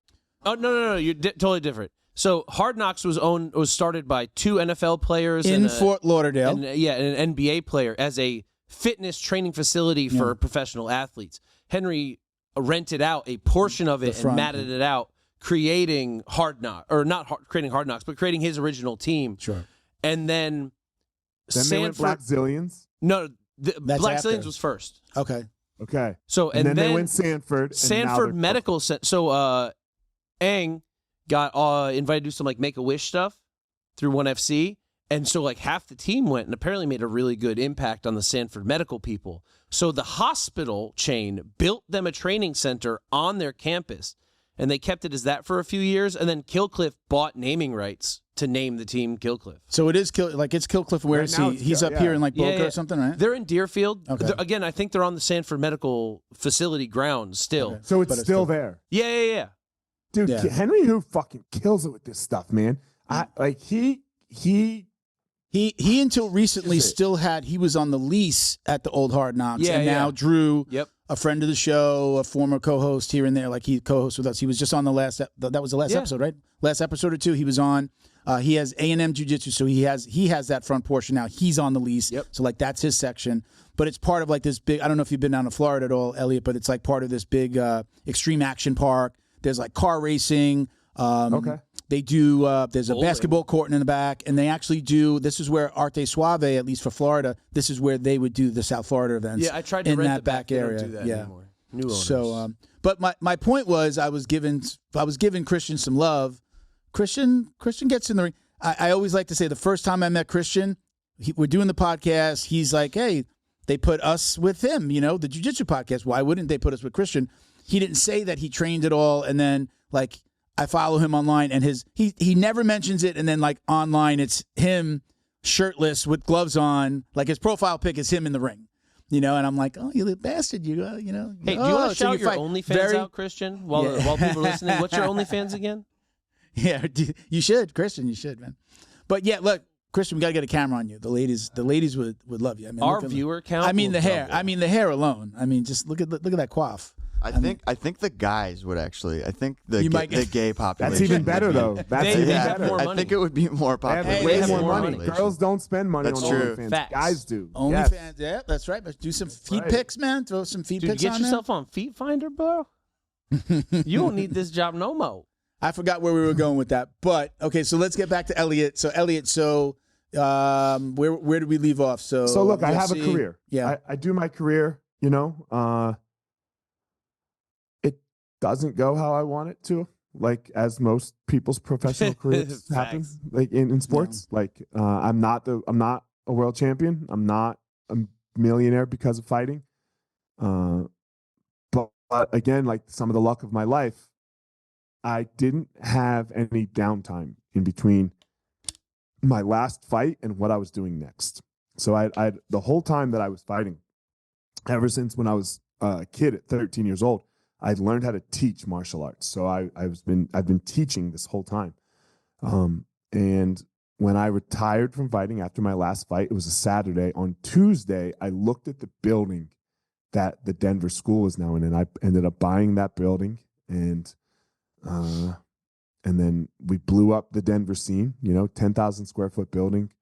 Oh, no. You're totally different. So Hard Knocks was started by 2 NFL players in Fort Lauderdale. And an NBA player as a fitness training facility for professional athletes. Henry rented out a portion of it and matted it out, creating creating Hard Knocks, but creating his original team. Sure. And then they went Black Zillions? No, Black Zillions was first. Okay. So and then they went Sanford. Sanford Medical Center. So Aang got invited to do some like Make-A-Wish stuff through 1FC. And so like half the team went and apparently made a really good impact on the Sanford medical people. So the hospital chain built them a training center on their campus, and they kept it as that for a few years. And then Killcliff bought naming rights to name the team Killcliff. So it is it's Killcliff. Where is he? He's up here in like Boca or something, right? They're in Deerfield. Okay. Again, I think they're on the Sanford Medical Facility grounds still. Okay. So it's still there. Yeah. Dude, Henry Hoof fucking kills it with this stuff, man. He until recently he was on the lease at the old Hard Knocks, and now Drew, a friend of the show, a former co-host here and there, like he co-hosts with us. He was just on the last. That was the last episode, right? Last episode or 2, he was on. He has A&M Jiu-Jitsu, so he has that front portion now. He's on the lease, so like that's his section. But it's part of like this big. I don't know if you've been down to Florida at all, Eliot, but it's like part of this big extreme action park. There's like car racing. They do, there's a basketball court in the back, and they actually do, this is where Arte Suave, at least for Florida, this is where they would do the South Florida events. Yeah, I tried to rent the back area. They don't do that anymore. New owners. So, but my point was I was giving Christian some love. Christian gets in the ring. I always like to say the first time I met Christian, we're doing the podcast, he's like, hey, they put us with him, the Jiu-Jitsu podcast. Why wouldn't they put us with Christian? He didn't say that he trained at all, and then like, I follow him online, and he never mentions it, and then like online it's him shirtless with gloves on, like his profile pic is him in the ring, and I'm like, oh, you little bastard, Hey, do you want to shout your OnlyFans out, Christian, while people are listening? What's your OnlyFans again? Yeah, you should, Christian, you should, man. But yeah, look, Christian, we got to get a camera on you. The ladies would love you. I mean, our viewer count. I mean the hair. I mean the hair alone. I mean, just look at that coif. I think the guys would actually. I think the gay population. That's even better though. That's even better. I think it would be more popular. Way more money. Girls don't spend money on OnlyFans. Facts. Guys do. OnlyFans, yeah, that's right. But do some feet pics, man. Throw some feet pics on get yourself on Feet Finder, bro. You don't need this job no more. I forgot where we were going with that, but okay. So let's get back to Eliot. So Eliot, where did we leave off? So look, I have a career. Yeah, I do my career. Doesn't go how I want it to, like as most people's professional careers happen, like in sports. Yeah. Like I'm not a world champion. I'm not a millionaire because of fighting. But again, like some of the luck of my life, I didn't have any downtime in between my last fight and what I was doing next. So I the whole time that I was fighting, ever since when I was a kid at 13 years old, I learned how to teach martial arts. So I've been teaching this whole time. And when I retired from fighting after my last fight, it was a Saturday. On Tuesday, I looked at the building that the Denver school is now in, and I ended up buying that building. And then we blew up the Denver scene, 10,000 square foot building.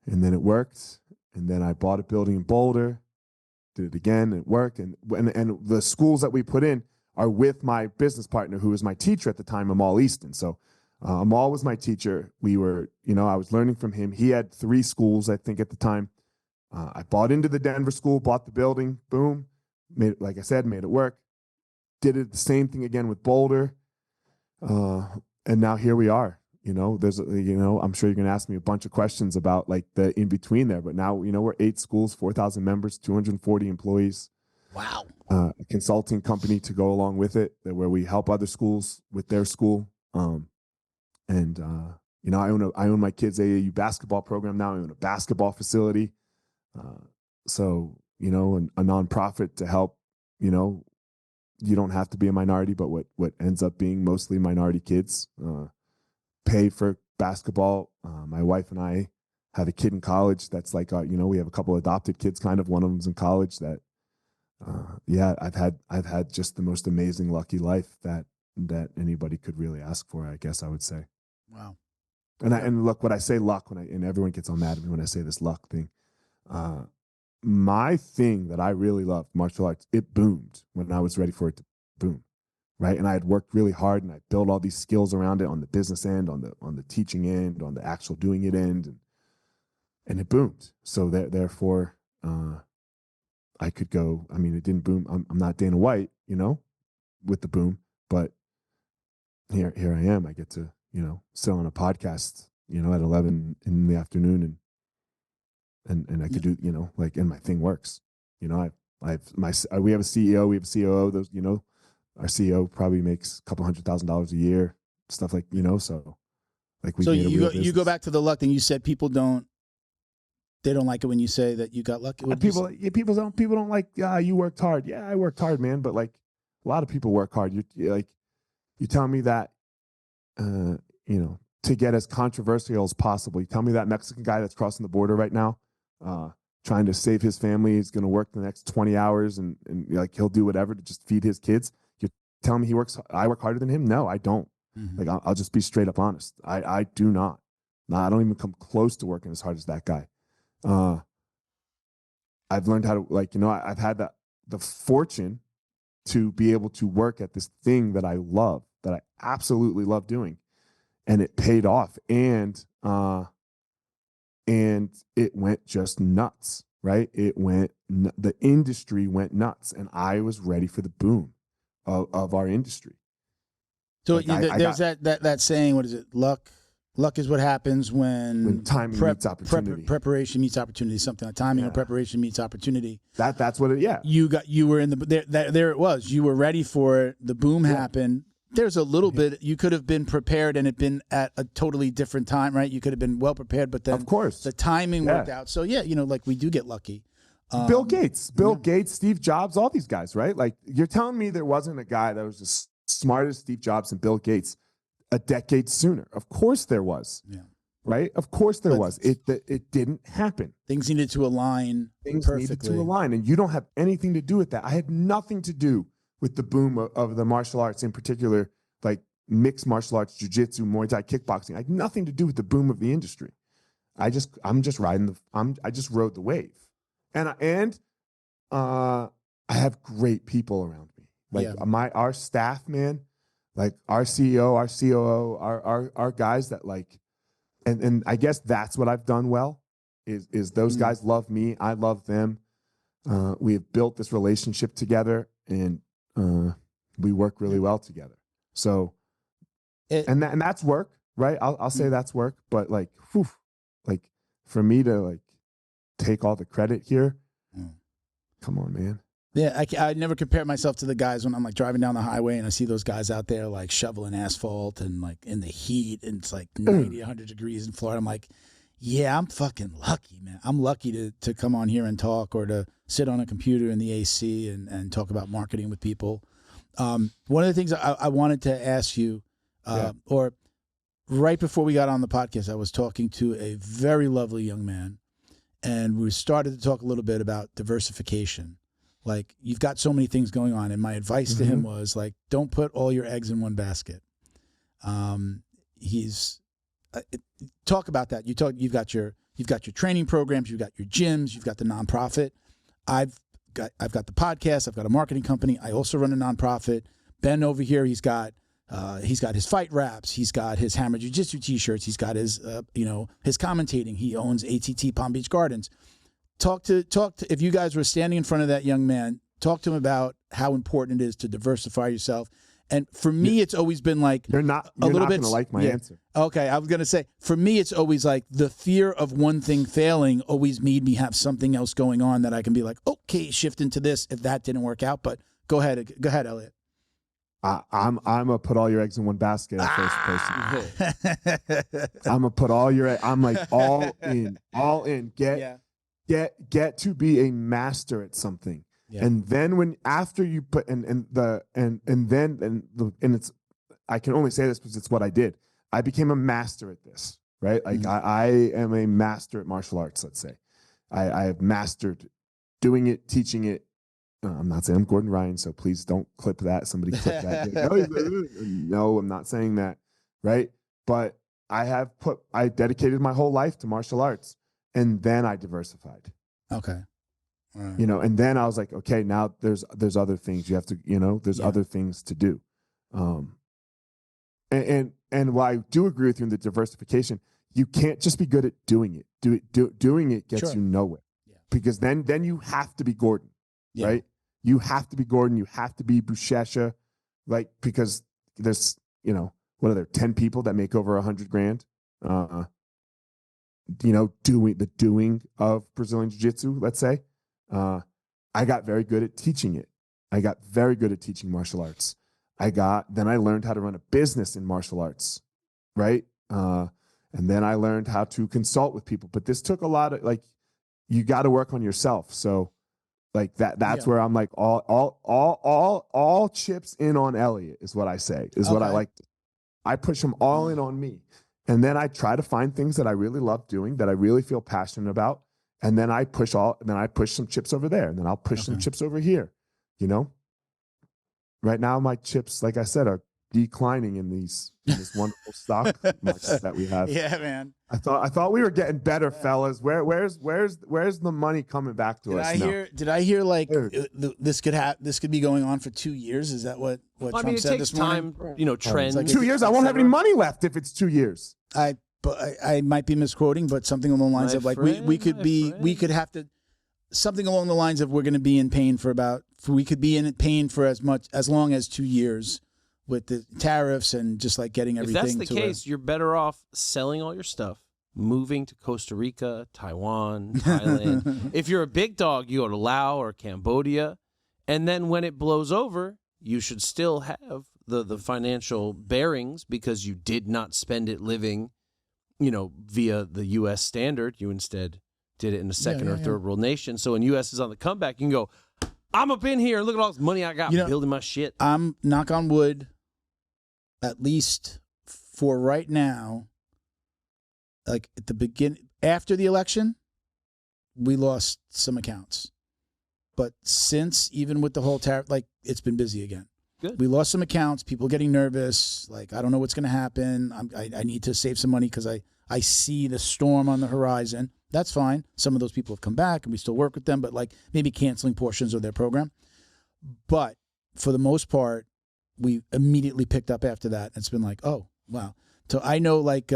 And then it worked. And then I bought a building in Boulder. Did it again, it worked, and the schools that we put in are with my business partner, who was my teacher at the time, Amal Easton. So Amal was my teacher. We were, I was learning from him. He had 3 schools, I think, at the time. I bought into the Denver school, bought the building, boom, made it work. Did it the same thing again with Boulder, and now here we are. There's, I'm sure you're going to ask me a bunch of questions about like the in between there, but now, we're 8 schools, 4,000 members, 240 employees. Wow. A consulting company to go along with it, where we help other schools with their school. I own my kids' AAU basketball program now. I own a basketball facility. So, a nonprofit to help, you don't have to be a minority, but what ends up being mostly minority kids, pay for basketball. My wife and I have a kid in college that's like, we have a couple adopted kids, kind of. One of them's in college. That, I've had just the most amazing, lucky life that anybody could really ask for, I guess I would say. Wow. And look, when I say luck, and everyone gets all mad at me when I say this luck thing, my thing that I really loved, martial arts, it boomed when I was ready for it to boom, right? And I had worked really hard, and I built all these skills around it on the business end, on the teaching end, on the actual doing it end, and it boomed. So therefore, I could go. I mean, it didn't boom. I'm not Dana White, with the boom, but here I am. I get to sit on a podcast, at 11 in the afternoon, and I could do, and my thing works. We have a CEO, we have a COO. Those, our CEO probably makes a couple $100,000 a year, stuff like, so like we. So you go back to the luck thing. You said people don't like it when you say that you got lucky. People don't like, you worked hard. Yeah, I worked hard, man. But like a lot of people work hard. You tell me that, to get as controversial as possible. You tell me that Mexican guy that's crossing the border right now, trying to save his family, is going to work the next 20 hours and like he'll do whatever to just feed his kids. You're telling me I work harder than him? No, I don't. Mm-hmm. Like I'll just be straight up honest. I do not. No, I don't even come close to working as hard as that guy. I've learned how to I've had the fortune to be able to work at this thing that I love, that I absolutely love doing. And it paid off, and it went just nuts, right? The industry went nuts, and I was ready for the boom of our industry. So there's that saying, what is it? Luck is what happens when timing meets opportunity. Preparation meets opportunity. Something like timing or preparation meets opportunity. That's what it. Yeah. You were in there. It was. You were ready for it. The boom happened. There's a little bit, you could have been prepared and it been at a totally different time, right? You could have been well prepared, but then of course the timing worked out. So like we do get lucky. Bill Gates, Steve Jobs, all these guys, right? Like you're telling me there wasn't a guy that was as smart as Steve Jobs and Bill Gates a decade sooner. Of course there was. Yeah. Right? Of course there was. It didn't happen. Things needed to align perfectly. And you don't have anything to do with that. I had nothing to do with the boom of the martial arts, in particular, like mixed martial arts, jiu-jitsu, Muay Thai, kickboxing. I had nothing to do with the boom of the industry. I just rode the wave. And I have great people around me. Like our staff, man, like our CEO, our COO, our guys that like, and I guess that's what I've done well is those guys love me. I love them. We have built this relationship together, and we work really well together. So, and that's work, right? I'll say that's work, but like for me to like take all the credit here, come on, man. Yeah, I never compare myself to the guys when I'm like driving down the highway and I see those guys out there like shoveling asphalt and like in the heat and it's like 90, 100 degrees in Florida. I'm like, yeah, I'm fucking lucky, man. I'm lucky to come on here and talk, or to sit on a computer in the AC and talk about marketing with people. One of the things I wanted to ask you, or right before we got on the podcast, I was talking to a very lovely young man, and we started to talk a little bit about diversification. Like, you've got so many things going on, and my advice to him was like, don't put all your eggs in one basket. Talk about that. You've got your training programs, you've got your gyms, you've got the nonprofit. I've got the podcast, I've got a marketing company. I also run a nonprofit. Ben over here, he's got his fight wraps, he's got his Hammer Jiu-Jitsu t-shirts, he's got his his commentating. He owns ATT Palm Beach Gardens. Talk to if you guys were standing in front of that young man, talk to him about how important it is to diversify yourself. And for me, it's always been like you're not going to like my answer. Okay, I was going to say, for me, it's always like the fear of one thing failing always made me have something else going on that I can be like, okay, shift into this if that didn't work out. But go ahead, Eliot. I'm gonna put all your eggs in one basket at first person. I'm gonna put all your. I'm like all in. Get to be a master at something. Yeah. And then after you put and it's, I can only say this because it's what I did. I became a master at this, right? Like I am a master at martial arts, let's say. I have mastered doing it, teaching it. I'm not saying I'm Gordon Ryan, so please don't clip that. Somebody clip that. No, I'm not saying that, right? But I dedicated my whole life to martial arts, and then I diversified. Okay. Right. You know, and then I was like, okay, now there's other things you have to, you know, there's other things to do. And while I do agree with you in the diversification, you can't just be good at doing it. Doing it gets you nowhere. Yeah. Because then you have to be Gordon, right? You have to be Gordon. You have to be Buchecha, like, because there's, you know, what are there, 10 people that make over $100,000? You know, doing of Brazilian Jiu-Jitsu, let's say. I got very good at teaching it. I got very good at teaching martial arts. Then I learned how to run a business in martial arts, right? And then I learned how to consult with people. But this took a lot of, like, you got to work on yourself. So, like, that's where I'm like, all chips in on Eliot is what I say, is what I like. I push them all in on me. And then I try to find things that I really love doing, that I really feel passionate about. And then I push some chips over there, and then I'll push some chips over here, you know? Right now, my chips, like I said, are declining in this wonderful stock market that we have. Yeah, man. I thought we were getting better, fellas. Where's the money coming back to us? Did I hear like this could be going on for 2 years? Is that what Trump said this morning? It takes time, you know, trends. Like 2 years, I won't have any money left if it's 2 years. I might be misquoting, but something along the lines of like we could have to, something along the lines of we're going to be in pain for as long as 2 years with the tariffs and just like getting everything. If that's the case, you're better off selling all your stuff, moving to Costa Rica, Taiwan, Thailand. If you're a big dog, you go to Laos or Cambodia, and then when it blows over, you should still have the financial bearings because you did not spend it living, you know, via the U.S. standard. You instead did it in a second or third world nation. So when U.S. is on the comeback, you can go, I'm up in here. Look at all this money I got building my shit. I'm, knock on wood, at least for right now, like at the beginning, after the election, we lost some accounts. But since, even with the whole tariff, like, it's been busy again. Good. We lost some accounts, people getting nervous, like, I don't know what's going to happen. I need to save some money because I see the storm on the horizon. That's fine. Some of those people have come back and we still work with them, but like maybe canceling portions of their program. But for the most part, we immediately picked up after that. It's been like, oh, wow. So I know like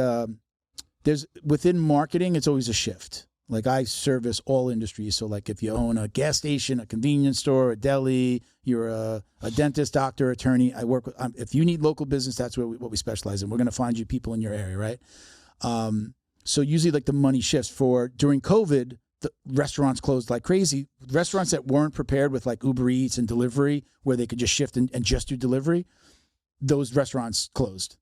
there's within marketing, it's always a shift. Like I service all industries. So like if you own a gas station, a convenience store, a deli, you're a dentist, doctor, attorney, I work with, if you need local business, that's what we specialize in. We're going to find you people in your area, right? So usually like the money shifts. During COVID, the restaurants closed like crazy. Restaurants that weren't prepared with like Uber Eats and delivery, where they could just shift and just do delivery, those restaurants closed.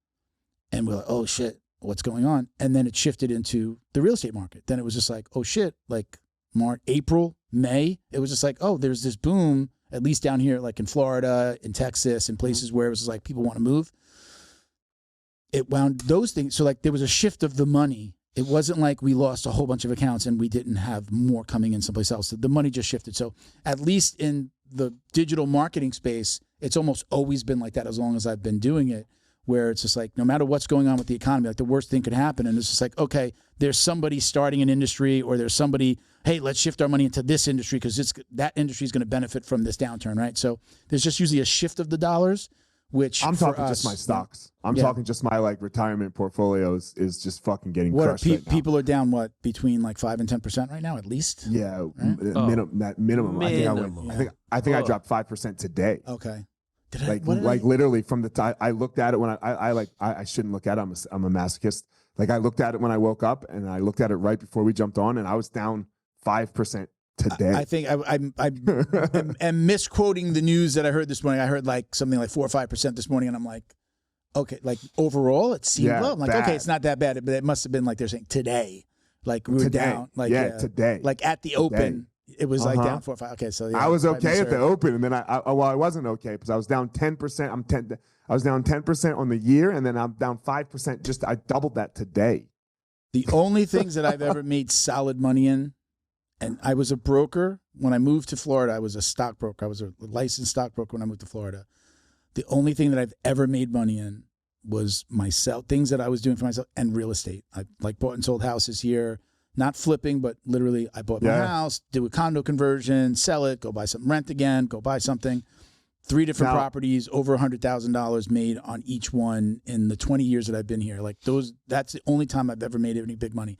And we're like, oh shit, what's going on? And then it shifted into the real estate market. Then it was just like, oh shit, like March, April, May, it was just like, oh, there's this boom, at least down here, like in Florida, in Texas, in places where it was just like people want to move. It wound those things. So like there was a shift of the money. It wasn't like we lost a whole bunch of accounts and we didn't have more coming in someplace else. The money just shifted. So at least in the digital marketing space, it's almost always been like that as long as I've been doing it, where it's just like no matter what's going on with the economy, like the worst thing could happen. And it's just like, okay, there's somebody starting an industry or there's somebody, hey, let's shift our money into this industry because that industry is going to benefit from this downturn, right? So there's just usually a shift of the dollars. Which I'm talking just my stocks. I'm talking just my like retirement portfolios is just fucking getting crushed right now. People are down what, between like 5 and 10% right now at least? Yeah, right? minimum. I think I dropped 5% today. Okay. Like literally from the time I looked at it when I shouldn't look at it. I'm a masochist. Like I looked at it when I woke up and I looked at it right before we jumped on and I was down 5% today. I think I'm misquoting the news that I heard this morning. I heard like something like 4 or 5% this morning, and I'm like, okay, like overall it seemed low. I'm like, okay, it's not that bad, but it must have been like they're saying today, like we were down, like today, like at the open, It was like down 4 or 5. Okay, so yeah, I was okay at the open, and then I wasn't okay because I was down 10%. I was down 10% on the year, and then I'm down 5%. I doubled that today. The only things that I've ever made solid money in, and I was a broker when I moved to Florida. I was a stockbroker. I was a licensed stockbroker when I moved to Florida. The only thing that I've ever made money in was myself, things that I was doing for myself, and real estate. I bought and sold houses here. Not flipping, but literally I bought my house, do a condo conversion, sell it, go buy something, rent again, go buy something. 3 different properties, over $100,000 made on each one in the 20 years that I've been here. Like that's the only time I've ever made any big money.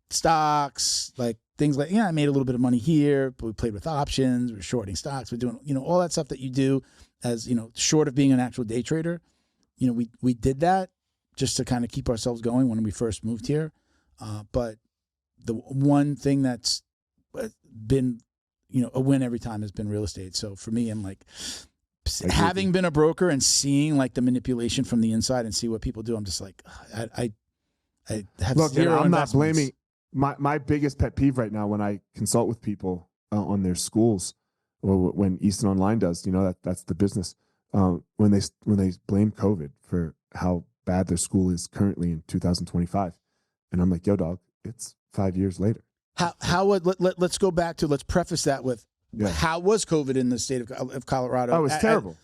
Stocks, like things like, I made a little bit of money here, but we played with options, we're shorting stocks, we're doing, all that stuff that you do as, short of being an actual day trader. We did that just to kind of keep ourselves going when we first moved here. But the one thing that's been, a win every time has been real estate. So for me, I'm like, having been a broker and seeing like the manipulation from the inside and see what people do, I'm just like, I have zero I'm not investments. blaming my biggest pet peeve right now when I consult with people on their schools or when Easton Online does, that's the business. When they blame COVID for how bad their school is currently in 2025. And I'm like, yo, dog, it's 5 years later. Let's go back to, let's preface that with, how was COVID in the state of Colorado? Oh, it was terrible.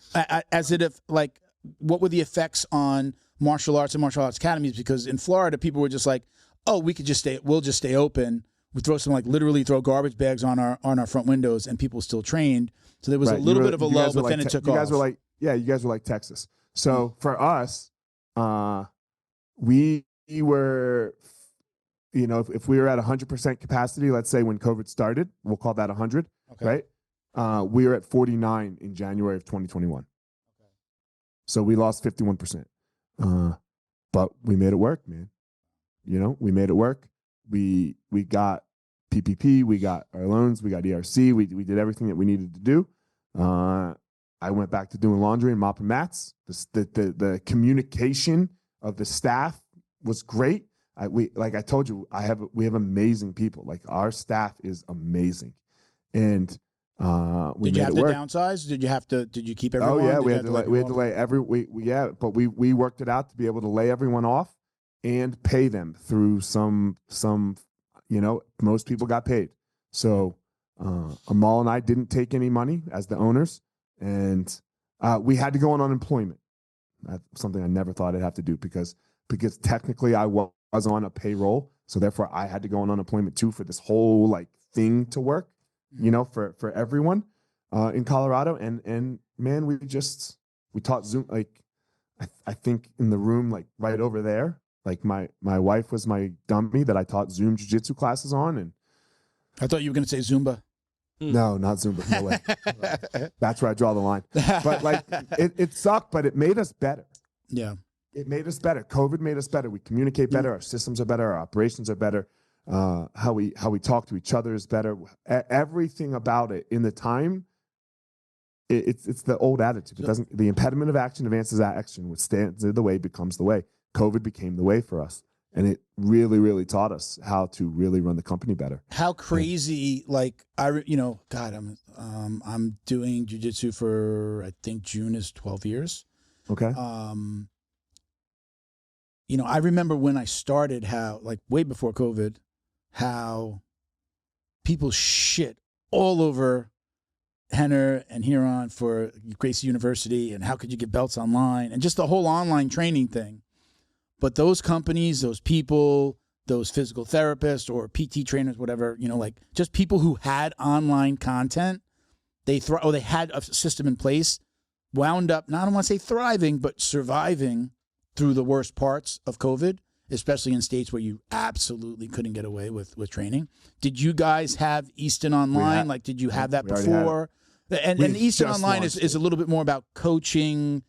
What were the effects on martial arts and martial arts academies? Because in Florida, people were just like, oh, we'll just stay open. We literally throw garbage bags on our front windows, and people still trained. So there was a little bit of a lull, but then it took off. You guys were like Texas. So for us, we were, if we were at 100% capacity, let's say when COVID started, we'll call that 100, right? We were at 49 in January of 2021. Okay. So we lost 51%. But we made it work, man. We made it work. We got PPP, we got our loans, we got ERC, we did everything that we needed to do. I went back to doing laundry and mopping mats. The communication of the staff was great. Like I told you, we have amazing people. Like our staff is amazing, and we did you made have it to work. downsize? Did you keep everyone? Oh yeah, we had to lay but we worked it out to be able to lay everyone off and pay them through some most people got paid. So Amal and I didn't take any money as the owners, and we had to go on unemployment. That's something I never thought I'd have to do because technically I was on a payroll, so therefore I had to go on unemployment too for this whole thing to work, for everyone in Colorado. And man, we taught Zoom. I think in the room right over there, my wife was my dummy that I taught Zoom jiu-jitsu classes on, and I thought you were going to say Zumba. No, not Zumba. No way. That's where I draw the line. But it sucked, but it made us better. Yeah. It made us better. COVID made us better. We communicate better. Our systems are better. Our operations are better. How we talk to each other is better. Everything about it in the time. It's the old attitude. It doesn't. The impediment of action advances action. What stands in the way becomes the way. COVID became the way for us, and it really, really taught us how to really run the company better. How crazy! I'm doing jiu-jitsu for I think June is 12 years. Okay. I remember when I started how, way before COVID, how people shit all over Henner and Huron for Gracie University and how could you get belts online and just the whole online training thing. But those companies, those people, those physical therapists or PT trainers, whatever, just people who had online content, they had a system in place, wound up, not I don't want to say thriving, but surviving through the worst parts of COVID, especially in states where you absolutely couldn't get away with training. Did you guys have Easton Online? Did you have that before? And Easton Online is a little bit more about coaching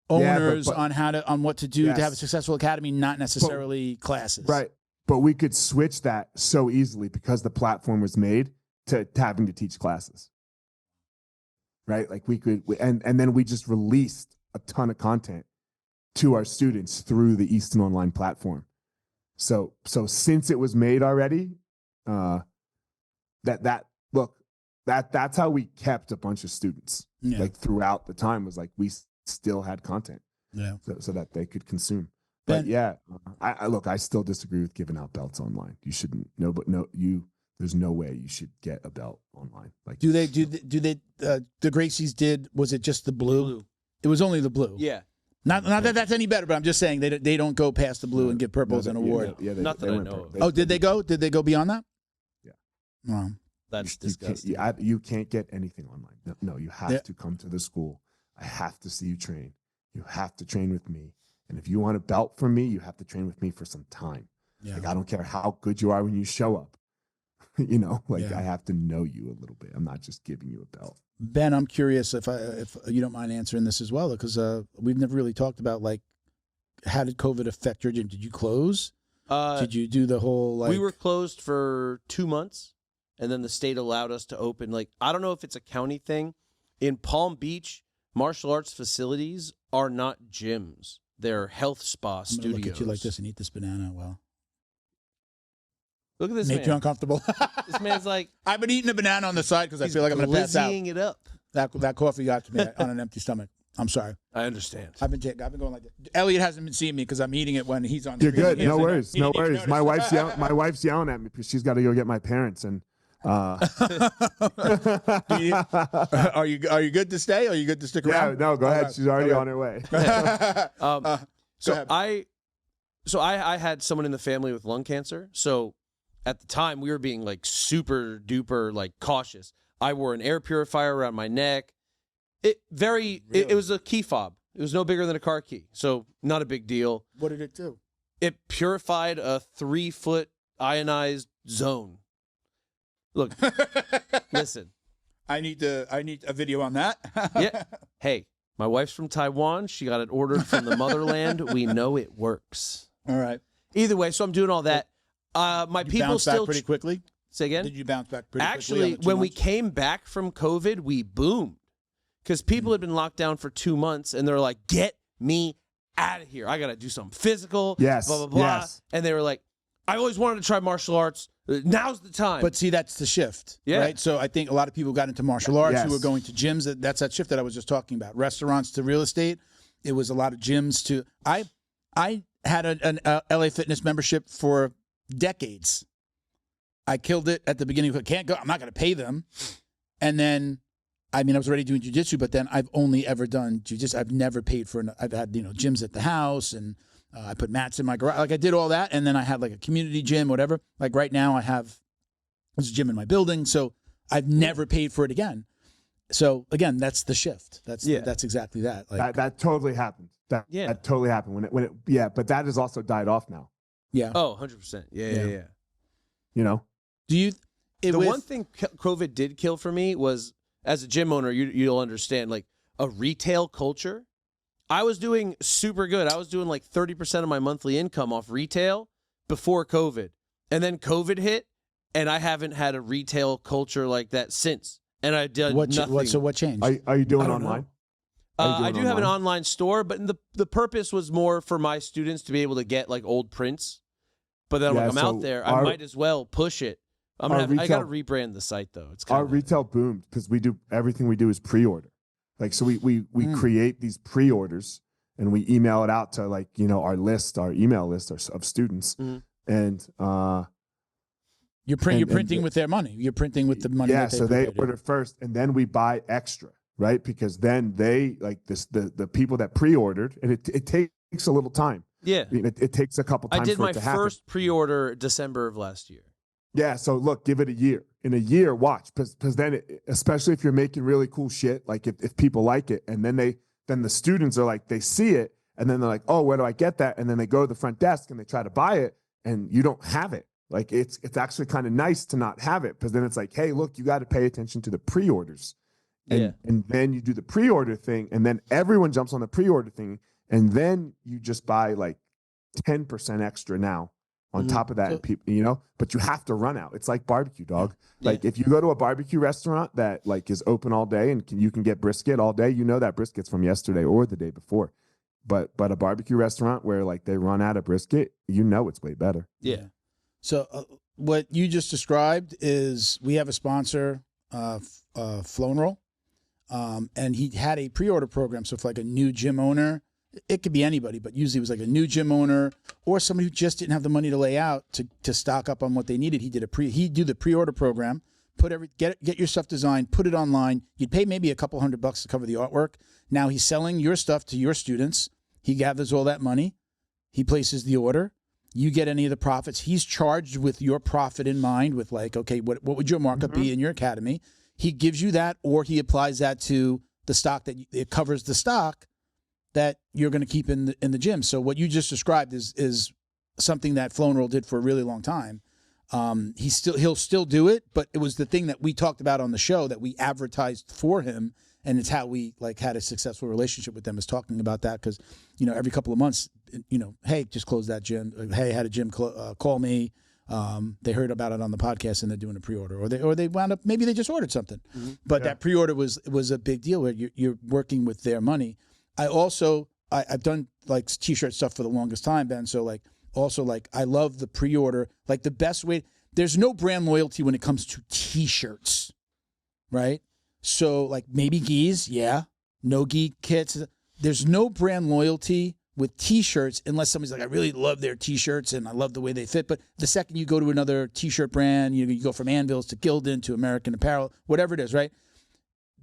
owners on what to do to have a successful academy, not necessarily classes. Right. But we could switch that so easily because the platform was made to having to teach classes. Right? We could, and then we just released a ton of content to our students through the Easton Online platform. So since it was made already, look, that's how we kept a bunch of students like throughout the time, was like we still had content so that they could consume. But I still disagree with giving out belts online. You shouldn't. There's no way you should get a belt online. Like, do they the Gracies did? Was it just the blue? It was only the blue. Yeah. Not that that's any better, but I'm just saying they don't go past the blue and give purple as an award. Not that I know of. Oh, did they go? Did they go beyond that? Yeah. Wow. That's disgusting. You can't get anything online. No, you have to come to the school. I have to see you train. You have to train with me. And if you want a belt from me, you have to train with me for some time. Yeah. Like, I don't care how good you are when you show up. I have to know you a little bit. I'm not just giving you a belt. Ben, I'm curious if you don't mind answering this as well, because we've never really talked about, like, how did COVID affect your gym? Did you close? Did you do the whole, like... We were closed for 2 months, and then the state allowed us to open. Like, I don't know if it's a county thing. In Palm Beach, martial arts facilities are not gyms. They're health spa studios. I'm gonna look at you like this and eat this banana. Well, look at this man. Make you uncomfortable. This man's like... I've been eating a banana on the side because I feel like I'm going to pass out. It up. That coffee got to me on an empty stomach. I'm sorry. I understand. I've been going like this. Elliot hasn't been seeing me because I'm eating it when he's on. You're good. No worries. No worries. My wife's yelling at me because she's got to go get my parents. And are you good to stay? Or are you good to stick around? Yeah. No. Go ahead. She's already on her way. I had someone in the family with lung cancer. So at the time we were being like super duper like cautious. I wore an air purifier around my neck. It was a key fob. It was no bigger than a car key. So not a big deal. What did it do? It purified a 3-foot ionized zone. Look, listen. I need a video on that. Yeah. Hey, my wife's from Taiwan. She got it ordered from the motherland. We know it works. All right. Either way, so I'm doing all that. My people bounce still back pretty quickly. Say again? Did you bounce back pretty quickly? Actually, when we came back from COVID, we boomed because people had been locked down for 2 months, and they're like, "Get me out of here! I got to do something physical." Yes. Blah blah blah. Yes. And they were like, "I always wanted to try martial arts. Now's the time." But see, that's the shift, right? So I think a lot of people got into martial arts who were going to gyms. That's that shift that I was just talking about. Restaurants to real estate. It was a lot of gyms to. I had an LA Fitness membership for decades. I killed it at the beginning. I can't go. I'm not going to pay them. And then, I was already doing jiu-jitsu, but then I've only ever done jiu-jitsu. I've never paid for I've had, gyms at the house, and I put mats in my garage. Like, I did all that. And then I had like a community gym, whatever. Like right now there's a gym in my building. So I've never paid for it again. So again, that's the shift. That's exactly that. Like, that totally happened. That totally happened but that has also died off now. Yeah. Oh, 100%. Yeah. One thing COVID did kill for me was, as a gym owner, you'll understand, like, a retail culture. I was doing super good. I was doing like 30% of my monthly income off retail before COVID. And then COVID hit, and I haven't had a retail culture like that since. And I did nothing. So what changed? Are you doing online? I do have an online store, but the purpose was more for my students to be able to get like old prints. But then when I'm out there, I might as well push it. I got to rebrand the site though. Our retail boomed because everything we do is pre-order. Like, so we create these pre-orders and we email it out to our email list of students. And you're printing with their money. You're printing with the money. Yeah, so they order first, and then we buy extra, right? Because then they the people that pre-ordered, and it takes a little time. Yeah, it takes a couple times. I did for my it to happen. first pre-order December of last year. Yeah, so look, give it a year. In a year, watch, because then, especially if you're making really cool shit, like if people like it, and then the students are like, they see it, and then they're like, oh, where do I get that? And then they go to the front desk and they try to buy it, and you don't have it. Like, it's actually kind of nice to not have it, because then it's like, hey, look, you got to pay attention to the pre-orders. And then you do the pre-order thing, and then everyone jumps on the pre-order thing, and then you just buy like 10% extra now on top of that, but you have to run out. It's like barbecue, dog. Like, if you go to a barbecue restaurant that like is open all day and you can get brisket all day, that brisket's from yesterday or the day before. But a barbecue restaurant where like they run out of brisket, it's way better. Yeah. So what you just described is, we have a sponsor Flow and Roll, and he had a pre-order program. So if like a new gym owner, it could be anybody, but usually it was like a new gym owner or somebody who just didn't have the money to lay out to stock up on what they needed. He'd do the pre-order program, get your stuff designed, put it online. You'd pay maybe a couple $100 to cover the artwork. Now he's selling your stuff to your students. He gathers all that money. He places the order. You get any of the profits. He's charged with your profit in mind with like, okay, what would your markup be in your academy? He gives you that, or he applies that to the stock that it covers the stock that you're going to keep in the gym. So what you just described is something that Flow and Roll did for a really long time. He'll still do it, but it was the thing that we talked about on the show that we advertised for him, and it's how we like had a successful relationship with them, is talking about that, because every couple of months, hey, just close that gym. Hey, had a gym call me. They heard about it on the podcast and they're doing a pre-order, or they wound up, maybe they just ordered something, but that pre-order was a big deal where you're working with their money. I've done like t-shirt stuff for the longest time, Ben. So like, also like, I love the pre-order, like the best way. There's no brand loyalty when it comes to t-shirts, right? So like maybe gis, no gi kits. There's no brand loyalty with t-shirts unless somebody's like, I really love their t-shirts and I love the way they fit. But the second you go to another t-shirt brand, you go from Anvils to Gildan to American Apparel, whatever it is, right?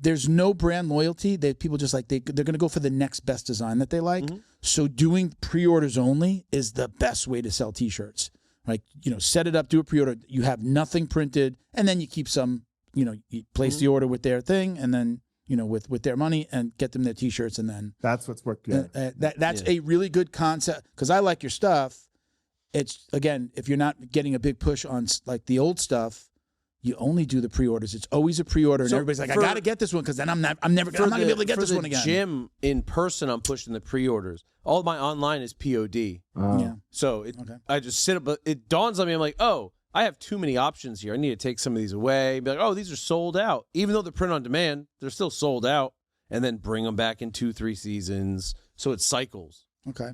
There's no brand loyalty. People just like, they're going to go for the next best design that they like. So doing pre-orders only is the best way to sell t-shirts. Like, set it up, do a pre-order. You have nothing printed, and then you keep some, you place the order with their thing, and then, with their money, and get them their t-shirts, and then. That's what's worked. Yeah. That's a really good concept, because I like your stuff. It's, again, if you're not getting a big push on like the old stuff, you only do the pre-orders. It's always a pre-order, and everybody's like, I got to get this one, because then I'm not going to be able to get this one again. For the gym in person, I'm pushing the pre-orders. All my online is POD. Yeah. So I just sit up, but it dawns on me, I'm like, oh, I have too many options here. I need to take some of these away. Be like, oh, these are sold out. Even though they're print on demand, they're still sold out. And then bring them back in 2-3 seasons. So it cycles. Okay.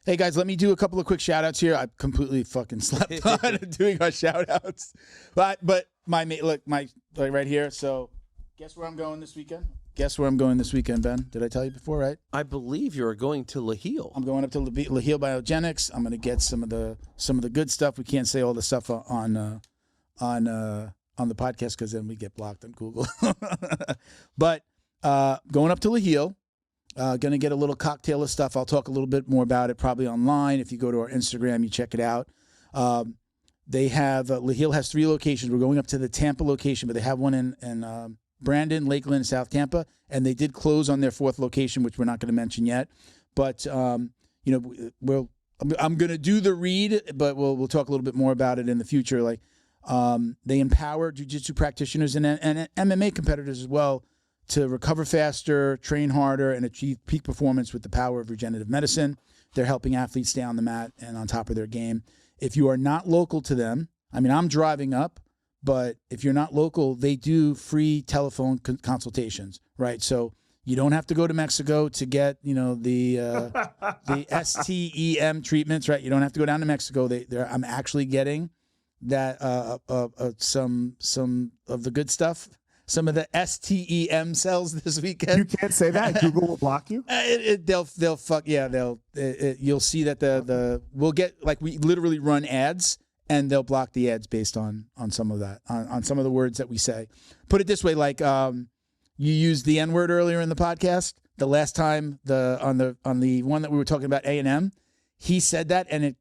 Hey, guys, let me do a couple of quick shout-outs here. I completely fucking slept on doing our shout-outs. But look, right here. So guess where I'm going this weekend? Guess where I'm going this weekend, Ben? Did I tell you before, right? I believe you're going to Leheal. I'm going up to Leheal Biogenix. I'm going to get some of the good stuff. We can't say all the stuff on the podcast, because then we get blocked on Google. But going up to Leheal. Going to get a little cocktail of stuff. I'll talk a little bit more about it probably online. If you go to our Instagram, you check it out. They have, Leheal has 3 locations. We're going up to the Tampa location, but they have one in Brandon, Lakeland, and South Tampa. And they did close on their 4th location, which we're not going to mention yet. But, I'm going to do the read, but we'll talk a little bit more about it in the future. Like, they empower jiu-jitsu practitioners and MMA competitors as well to recover faster, train harder, and achieve peak performance with the power of regenerative medicine. They're helping athletes stay on the mat and on top of their game. If you are not local to them, I'm driving up, but if you're not local, they do free telephone consultations, right? So you don't have to go to Mexico to get, the STEM treatments, right? You don't have to go down to Mexico. I'm actually getting that some of the good stuff. Some of the STEM cells this weekend. You can't say that. Google will block you. They'll fuck. Yeah, you'll see that we'll get, like, we literally run ads, and they'll block the ads based on some of that, on some of the words that we say. Put it this way, like, you used the N-word earlier in the podcast. The last time on the one that we were talking about, A&M, he said that, and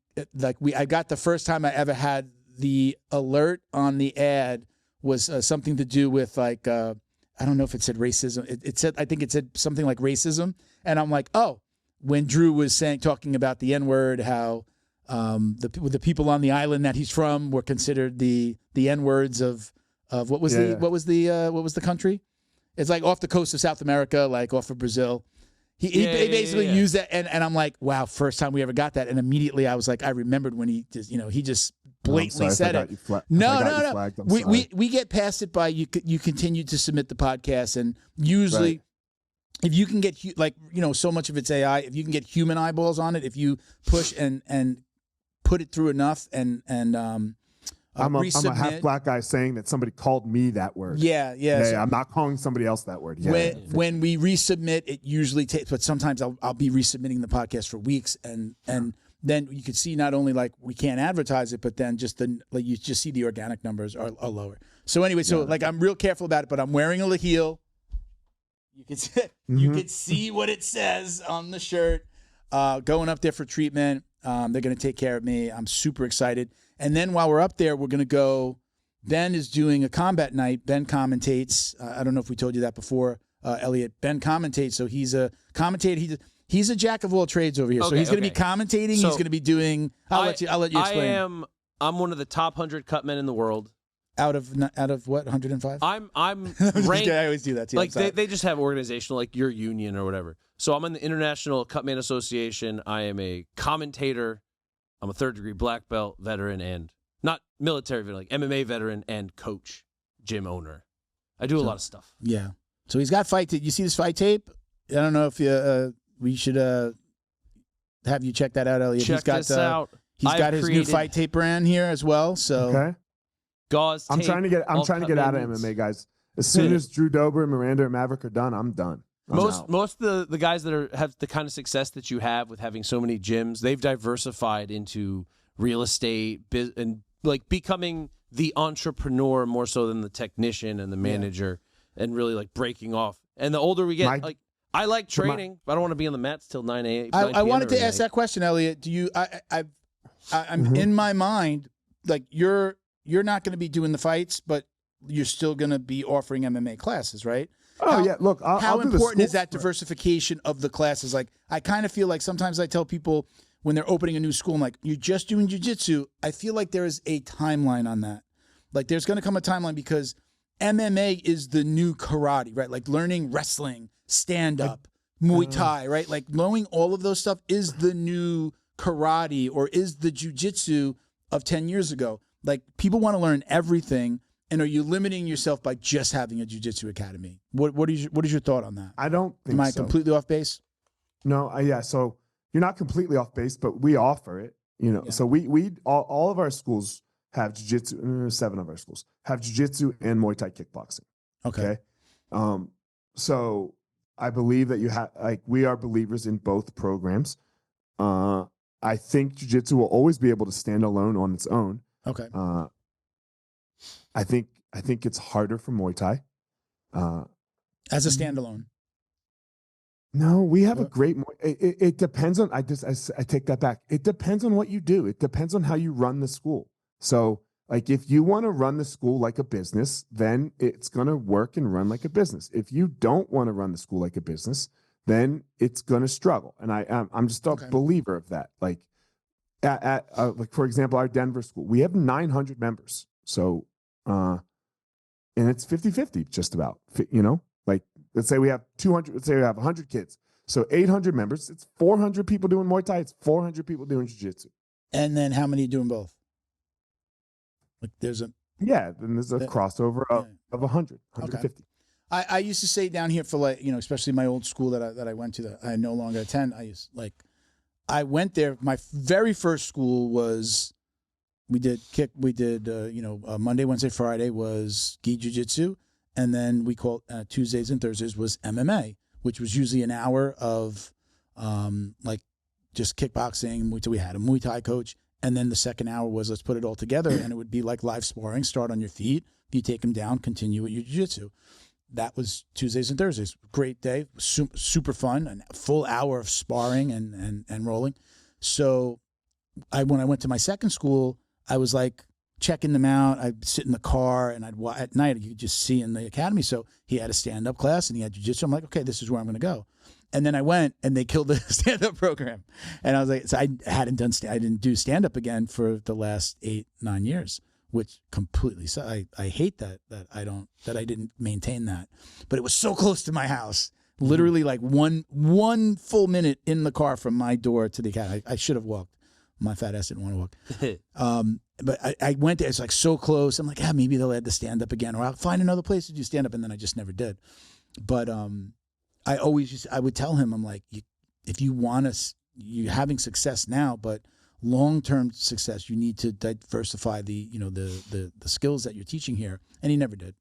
I got the first time I ever had the alert on the ad was something to do with, like, I don't know if it said racism. I think it said something like racism. And I'm like, oh, when Drew was talking about the N-word, how the people on the island that he's from were considered the N-words of what was the country? It's like off the coast of South America, like off of Brazil. He basically used that, and I'm like, wow, first time we ever got that. And immediately I was like, I remembered when he just blatantly said it. No. We get past it by you continue to submit the podcast, and usually if you can get, like, so much of it's AI, if you can get human eyeballs on it, if you push and put it through enough and I'm a half black guy saying that somebody called me that word. Yeah. So I'm not calling somebody else that word. Yeah. When we resubmit, it usually takes, but sometimes I'll be resubmitting the podcast for weeks, and then you could see not only like we can't advertise it, but then just you just see the organic numbers are lower. So anyway, like I'm real careful about it, but I'm wearing a Leheal. You can see what it says on the shirt. Going up there for treatment. They're going to take care of me. I'm super excited. And then while we're up there, we're going to go. Ben is doing a combat night. Ben commentates. I don't know if we told you that before, Eliot. Ben commentates. So he's a commentator. He's a jack of all trades over here. So he's going to be commentating. So he's going to be doing. I'll let you explain. I'm one of the top 100 cut men in the world. Out of what, 105? I'm ranked. I always do that too. Like they just have organizational, like your union or whatever. So I'm in the International Cutman Association. I am a commentator. I'm a 3rd-degree black belt veteran, and not military veteran, like MMA veteran and coach, gym owner. I do a lot of stuff. Yeah. So he's got fight tape. You see this fight tape? I don't know if we should have you check that out, Eliot. Check this out. He's got his new fight tape brand here as well. So okay. Gauze tape. I'm trying to get out of MMA, guys. As soon as Drew Dober and Miranda and Maverick are done, I'm done. Most of the guys that have the kind of success that you have with having so many gyms, they've diversified into real estate and like becoming the entrepreneur more so than the technician and the manager, and really like breaking off. And the older we get, I like training, but I don't want to be on the mats till 9 a.m. I wanted to ask that question, Eliot. Do you? I'm in my mind, like you're not going to be doing the fights, but you're still going to be offering MMA classes, right? Oh, yeah. Look, how important is that diversification of the classes? Like, I kind of feel like sometimes I tell people when they're opening a new school, I'm like, you're just doing jiu-jitsu. I feel like there is a timeline on that. Like, there's going to come a timeline because MMA is the new karate, right? Like, learning wrestling, stand-up, Muay Thai, right? Like, knowing all of those stuff is the new karate or is the jiu-jitsu of 10 years ago. Like, people want to learn everything. And are you limiting yourself by just having a jiu-jitsu academy? What is your thought on that? I don't think Am I completely off base? No, yeah. So you're not completely off base, but we offer it. So we all of our schools have jiu-jitsu. 7 of our schools have jiu-jitsu and Muay Thai kickboxing. Okay. So I believe that we are believers in both programs. I think jiu-jitsu will always be able to stand alone on its own. Okay. I think it's harder for Muay Thai. As a standalone. No, we have a great. It depends on. I take that back. It depends on what you do. It depends on how you run the school. So, like, if you want to run the school like a business, then it's going to work and run like a business. If you don't want to run the school like a business, then it's going to struggle. And I'm just a believer of that. Like, like for example, our Denver school, we have 900 members. So, and it's 50-50 just about, like let's say we have 200, let's say we have 100 kids. So 800 members, it's 400 people doing Muay Thai. It's 400 people doing jiu-jitsu. And then how many doing both? Like then there's a crossover of 100, 150. Okay. I used to say down here for like, especially my old school that I went to that I no longer attend. I went there. My very first school was, we did Monday, Wednesday, Friday was gi jiu-jitsu. And then we called Tuesdays and Thursdays was MMA, which was usually an hour of like just kickboxing. We had a Muay Thai coach. And then the second hour was let's put it all together. And it would be like live sparring, start on your feet. If you take them down, continue with your jiu-jitsu. That was Tuesdays and Thursdays. Great day, super fun, a full hour of sparring and rolling. So when I went to my second school, I was like checking them out. I'd sit in the car and at night you could just see in the academy. So he had a stand-up class and he had jiu-jitsu. I'm like, okay, this is where I'm going to go. And then I went and they killed the stand-up program. And I was like, so I didn't do stand-up again for the last 8-9 years, which completely, so I hate that I didn't maintain that. But it was so close to my house, literally like one full minute in the car from my door to the academy. I should have walked. My fat ass didn't want to walk. But I went there. It's like so close. I'm like, maybe they'll add the stand-up again, or I'll find another place to do stand-up. And then I just never did. But I would tell him, I'm like, if you want you're having success now, but long-term success, you need to diversify the skills that you're teaching here. And he never did.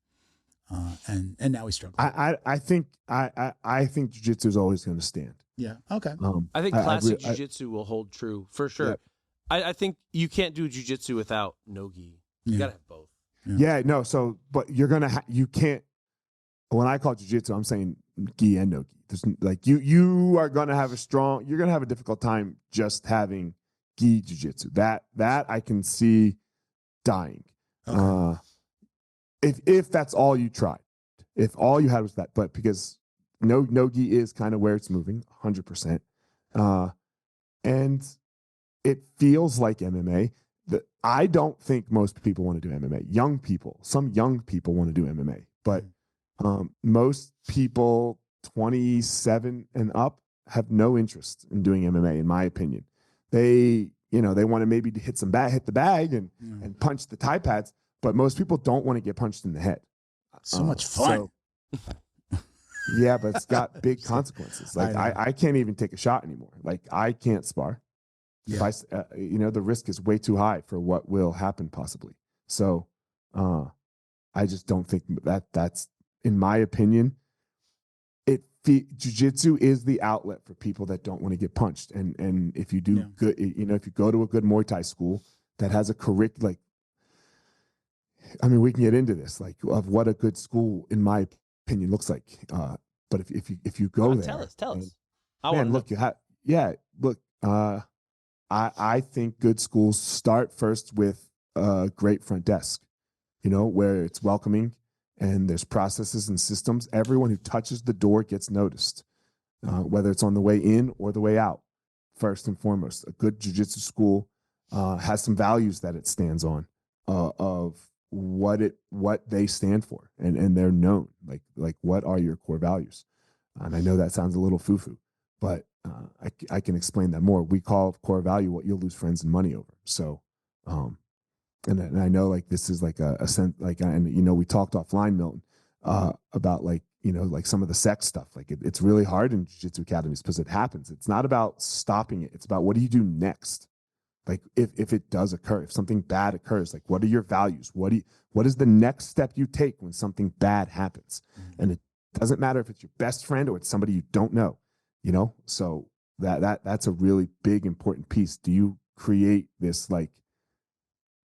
And now he's struggling. I think jiu-jitsu is always going to stand. Yeah. Okay. I think classic jiu-jitsu will hold true for sure. Yeah. I think you can't do jiu-jitsu without no gi. You got to have both. Yeah. No. So, but you're going to, you can't, when I call jiu-jitsu, I'm saying gi and no gi. There's like you are going to have you're going to have a difficult time just having gi jiu-jitsu. That I can see dying. Okay. If that's all you tried, if all you had was that, but because no gi is kind of where it's moving 100%. And it feels like MMA. I don't think most people want to do MMA. Some young people want to do MMA, but most people 27 and up have no interest in doing MMA, in my opinion. They want to maybe hit the bag and punch the Thai pads, but most people don't want to get punched in the head. So much fun. Yeah, but it's got big consequences. Like I can't even take a shot anymore. Like I can't spar. Yeah. If the risk is way too high for what will happen possibly. So I just don't think that's, in my opinion, jiu-jitsu is the outlet for people that don't want to get punched. And if you do good, if you go to a good Muay Thai school that has a curriculum, we can get into this, of what a good school, in my opinion, looks like. But if you go there, tell us. I think good schools start first with a great front desk, where it's welcoming and there's processes and systems. Everyone who touches the door gets noticed, whether it's on the way in or the way out. First and foremost, a good jiu-jitsu school has some values that it stands on, of what they stand for, and they're known. Like what are your core values? And I know that sounds a little foo-foo, but I can explain that more. We call core value what you'll lose friends and money over. So, and I know this is a sense, and we talked offline, Milton, about some of the sex stuff. It's really hard in jiu-jitsu academies because it happens. It's not about stopping it. It's about what do you do next? If it does occur, if something bad occurs, what are your values? What is the next step you take when something bad happens? Mm-hmm. And it doesn't matter if it's your best friend or it's somebody you don't know, so that's a really big, important piece. Do you create this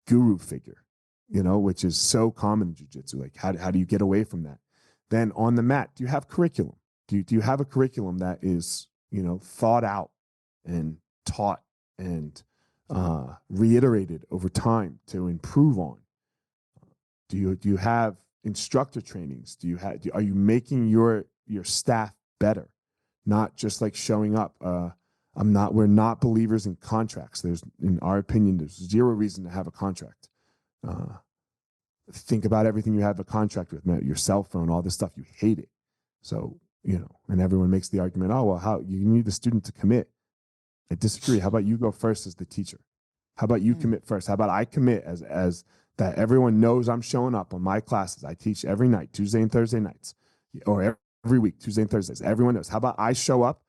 guru figure, which is so common in jiu-jitsu? How do you get away from that? Then on the mat, do you have curriculum? Do you have a curriculum that is, thought out and taught and reiterated over time to improve on? Do you have instructor trainings? Are you making your staff better? Not just showing up. We're not believers in contracts. In our opinion, there's zero reason to have a contract. Think about everything you have a contract with, your cell phone, all this stuff. You hate it. So, and everyone makes the argument, how you need the student to commit. I disagree. How about you go first as the teacher? How about you commit first? How about I commit as that everyone knows I'm showing up on my classes. I teach every night, Tuesday and Thursday nights, or every week, Tuesday and Thursdays. Everyone knows. How about I show up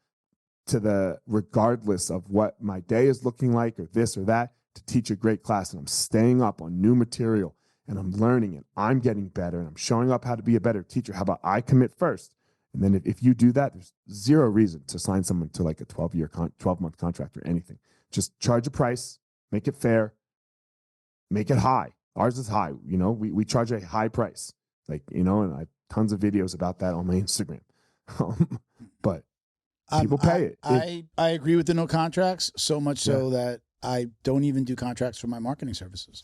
regardless of what my day is looking like or this or that, to teach a great class, and I'm staying up on new material and I'm learning and I'm getting better and I'm showing up how to be a better teacher. How about I commit first? And then if you do that, there's zero reason to sign someone to a 12-month contract or anything. Just charge a price, make it fair, make it high. Ours is high. We charge a high price, and I have tons of videos about that on my Instagram. But people pay it. I agree with the no contracts, so much so that I don't even do contracts for my marketing services.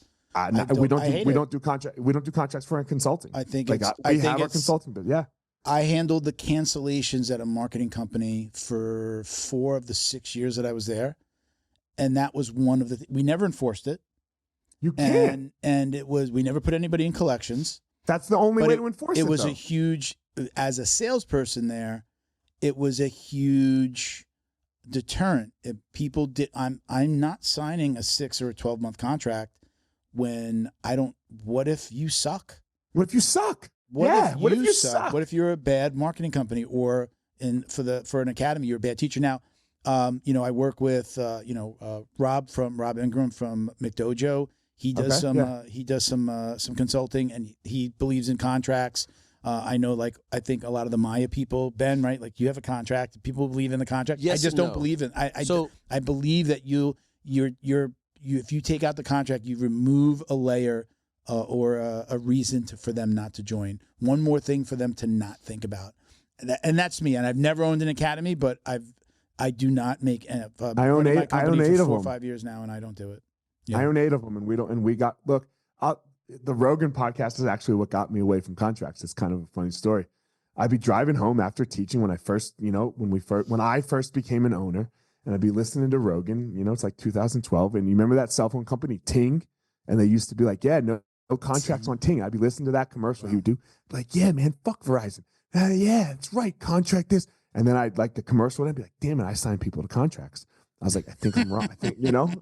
We don't do contracts for our consulting. I think we have our consulting, but yeah. I handled the cancellations at a marketing company for 4 of the 6 years that I was there, and that was one of the. We never enforced it. You can't. And it was, we never put anybody in collections. That's the only way to enforce it. It was a huge, as a salesperson there, it was a huge deterrent. If people did, I'm not signing a 6 or a 12-month contract when I don't. What if you suck? What if you suck? What if you suck? What if you're a bad marketing company, or for an academy, you're a bad teacher? Now, I work with Rob Ingram from McDojo. He does some consulting, and he believes in contracts. I know, I think a lot of the Maya people, Ben, right? Like, you have a contract. People believe in the contract. Yes, I just don't believe in. I believe that if you take out the contract, you remove a layer or a reason for them not to join. One more thing for them to not think about, and that's me. And I've never owned an academy, but I do not make. I own 8 for of 4 them. or 5 years now, and I don't do it. Yeah. I own 8 of them, and we don't. And we got the Rogan podcast is actually what got me away from contracts. It's kind of a funny story. I'd be driving home after teaching when I first became an owner, and I'd be listening to Rogan. It's like 2012, and you remember that cell phone company Ting, and they used to be like, yeah, no contracts on Ting. I'd be listening to that commercial. He would do like, yeah, man, fuck Verizon. Yeah, it's right, contract this, and then I'd like the commercial, and I'd be like, damn it, I sign people to contracts. I was like, I think I'm wrong.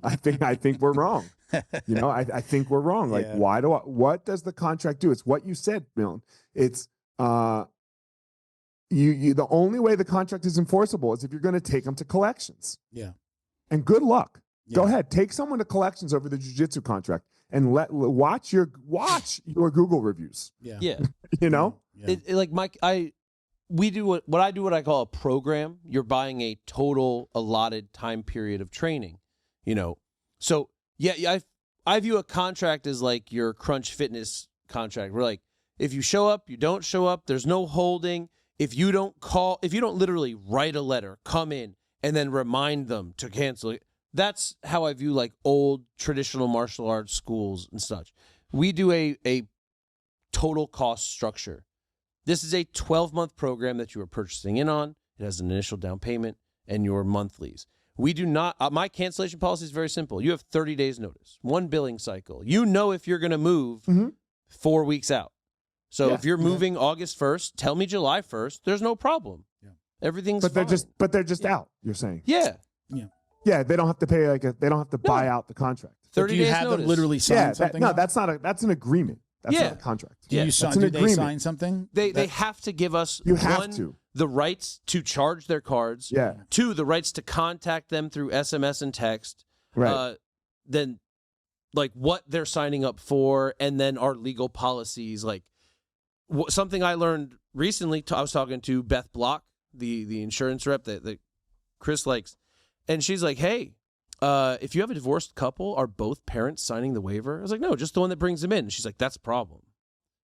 I think we're wrong. I think we're wrong. Like, what does the contract do? It's what you said, Milton. It's the only way the contract is enforceable is if you're going to take them to collections. Yeah. And good luck. Yeah. Go ahead, take someone to collections over the jiu-jitsu contract and watch your Google reviews. Yeah. Yeah. Yeah. Mike, we do what I call a program. You're buying a total allotted time period of training, So yeah, I view a contract as like your Crunch Fitness contract. We're like, if you show up, you don't show up, there's no holding. If you don't literally write a letter, come in, and then remind them to cancel it. That's how I view like old traditional martial arts schools and such. We do a total cost structure. This is a 12-month program that you are purchasing in on. It has an initial down payment and your monthlies. We do not, my cancellation policy is very simple. You have 30 days notice, 1 billing cycle. If you're going to move 4 weeks out. So if you're moving August 1st, tell me July 1st. There's no problem. Yeah. Everything's fine. They're just out, you're saying. Yeah. Yeah. Yeah, they don't have to pay they don't have to buy out the contract. 30 do you days have notice. them literally sign something? That's an agreement. That's not a contract. Do they sign something? They have to give us the rights to charge their cards. Yeah. 2, the rights to contact them through SMS and text. Right. Then, like, what they're signing up for, and then our legal policies. Like, something I learned recently. I was talking to Beth Block, the insurance rep that Chris likes, and she's like, "Hey, if you have a divorced couple, are both parents signing the waiver?" I was like, "No, just the one that brings them in." And she's like, "That's a problem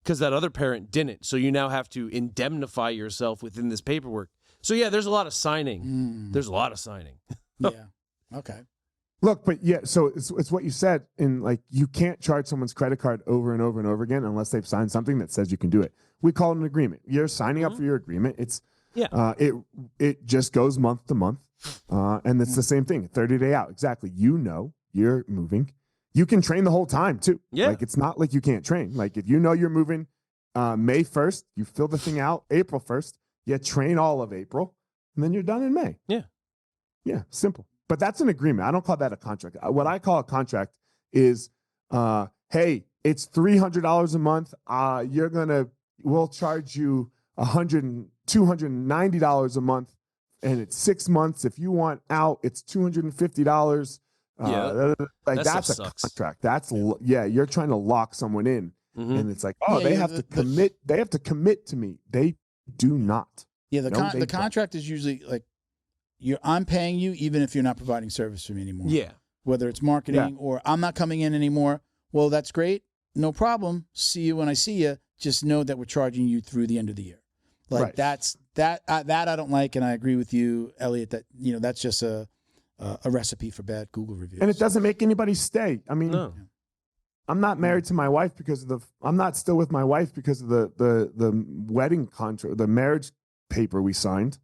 because that other parent didn't. So you now have to indemnify yourself within this paperwork." So yeah, there's a lot of signing. There's a lot of signing. Yeah. Okay. Look, but so it's what you said in, like, you can't charge someone's credit card over and over and over again unless they've signed something that says you can do it. We call it an agreement. You're signing up for your agreement. It's it just goes month to month. And it's the same thing, 30-day out. Exactly. You're moving. You can train the whole time too. Yeah. Like, it's not like you can't train. Like, if you're moving May 1st, you fill the thing out April 1st, you train all of April, and then you're done in May. Yeah. Yeah, simple. But that's an agreement. I don't call that a contract. What I call a contract is, hey, it's $300 a month. We'll charge you $290 a month. And it's 6 months. If you want out, it's $250. That's a contract. That's you're trying to lock someone in, and it's like, they have to commit. They have to commit to me. They do not. Yeah, the contract is usually like, I'm paying you even if you're not providing service for me anymore. Yeah, whether it's marketing or I'm not coming in anymore. Well, that's great, no problem. See you when I see you. Just know that we're charging you through the end of the year. Like that I don't like, and I agree with you, Eliot, that that's just a recipe for bad Google reviews. And it doesn't make anybody stay. I mean, no. I'm not married to my wife because of I'm not still with my wife because of the wedding contract, the marriage paper we signed.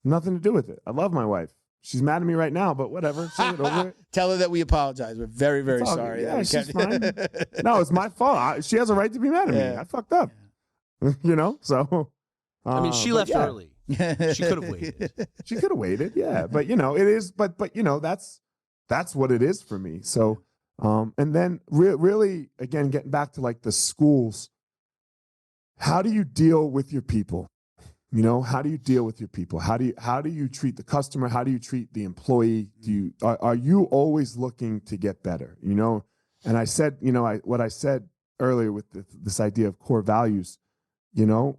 Nothing to do with it. I love my wife. She's mad at me right now, but whatever. Say it over. Tell her that we apologize. We're very, very sorry. Yeah, she's fine. No, it's my fault. She has a right to be mad at me. I fucked up. So. I mean, she left early. She could have waited. She could have waited, yeah. But it is. But that's what it is for me. So, and then really, again, getting back to like the schools. How do you deal with your people? You know, how do you deal with your people? How do you treat the customer? How do you treat the employee? Are you always looking to get better? You know, and I said, you know, what I said earlier with this idea of core values, you know,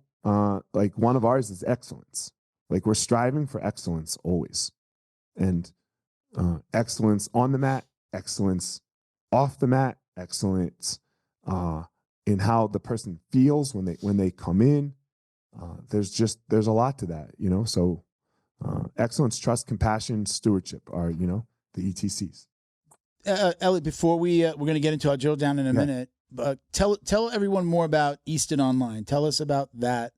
like one of ours is excellence. Like we're striving for excellence always, and excellence on the mat, excellence off the mat, excellence in how the person feels when they come in. There's a lot to that, you know. So excellence, trust, compassion, stewardship are, you know, the ETCs. Eliot, before we're going to get into our drill down in a minute, tell everyone more about Easton Online. Tell us about that.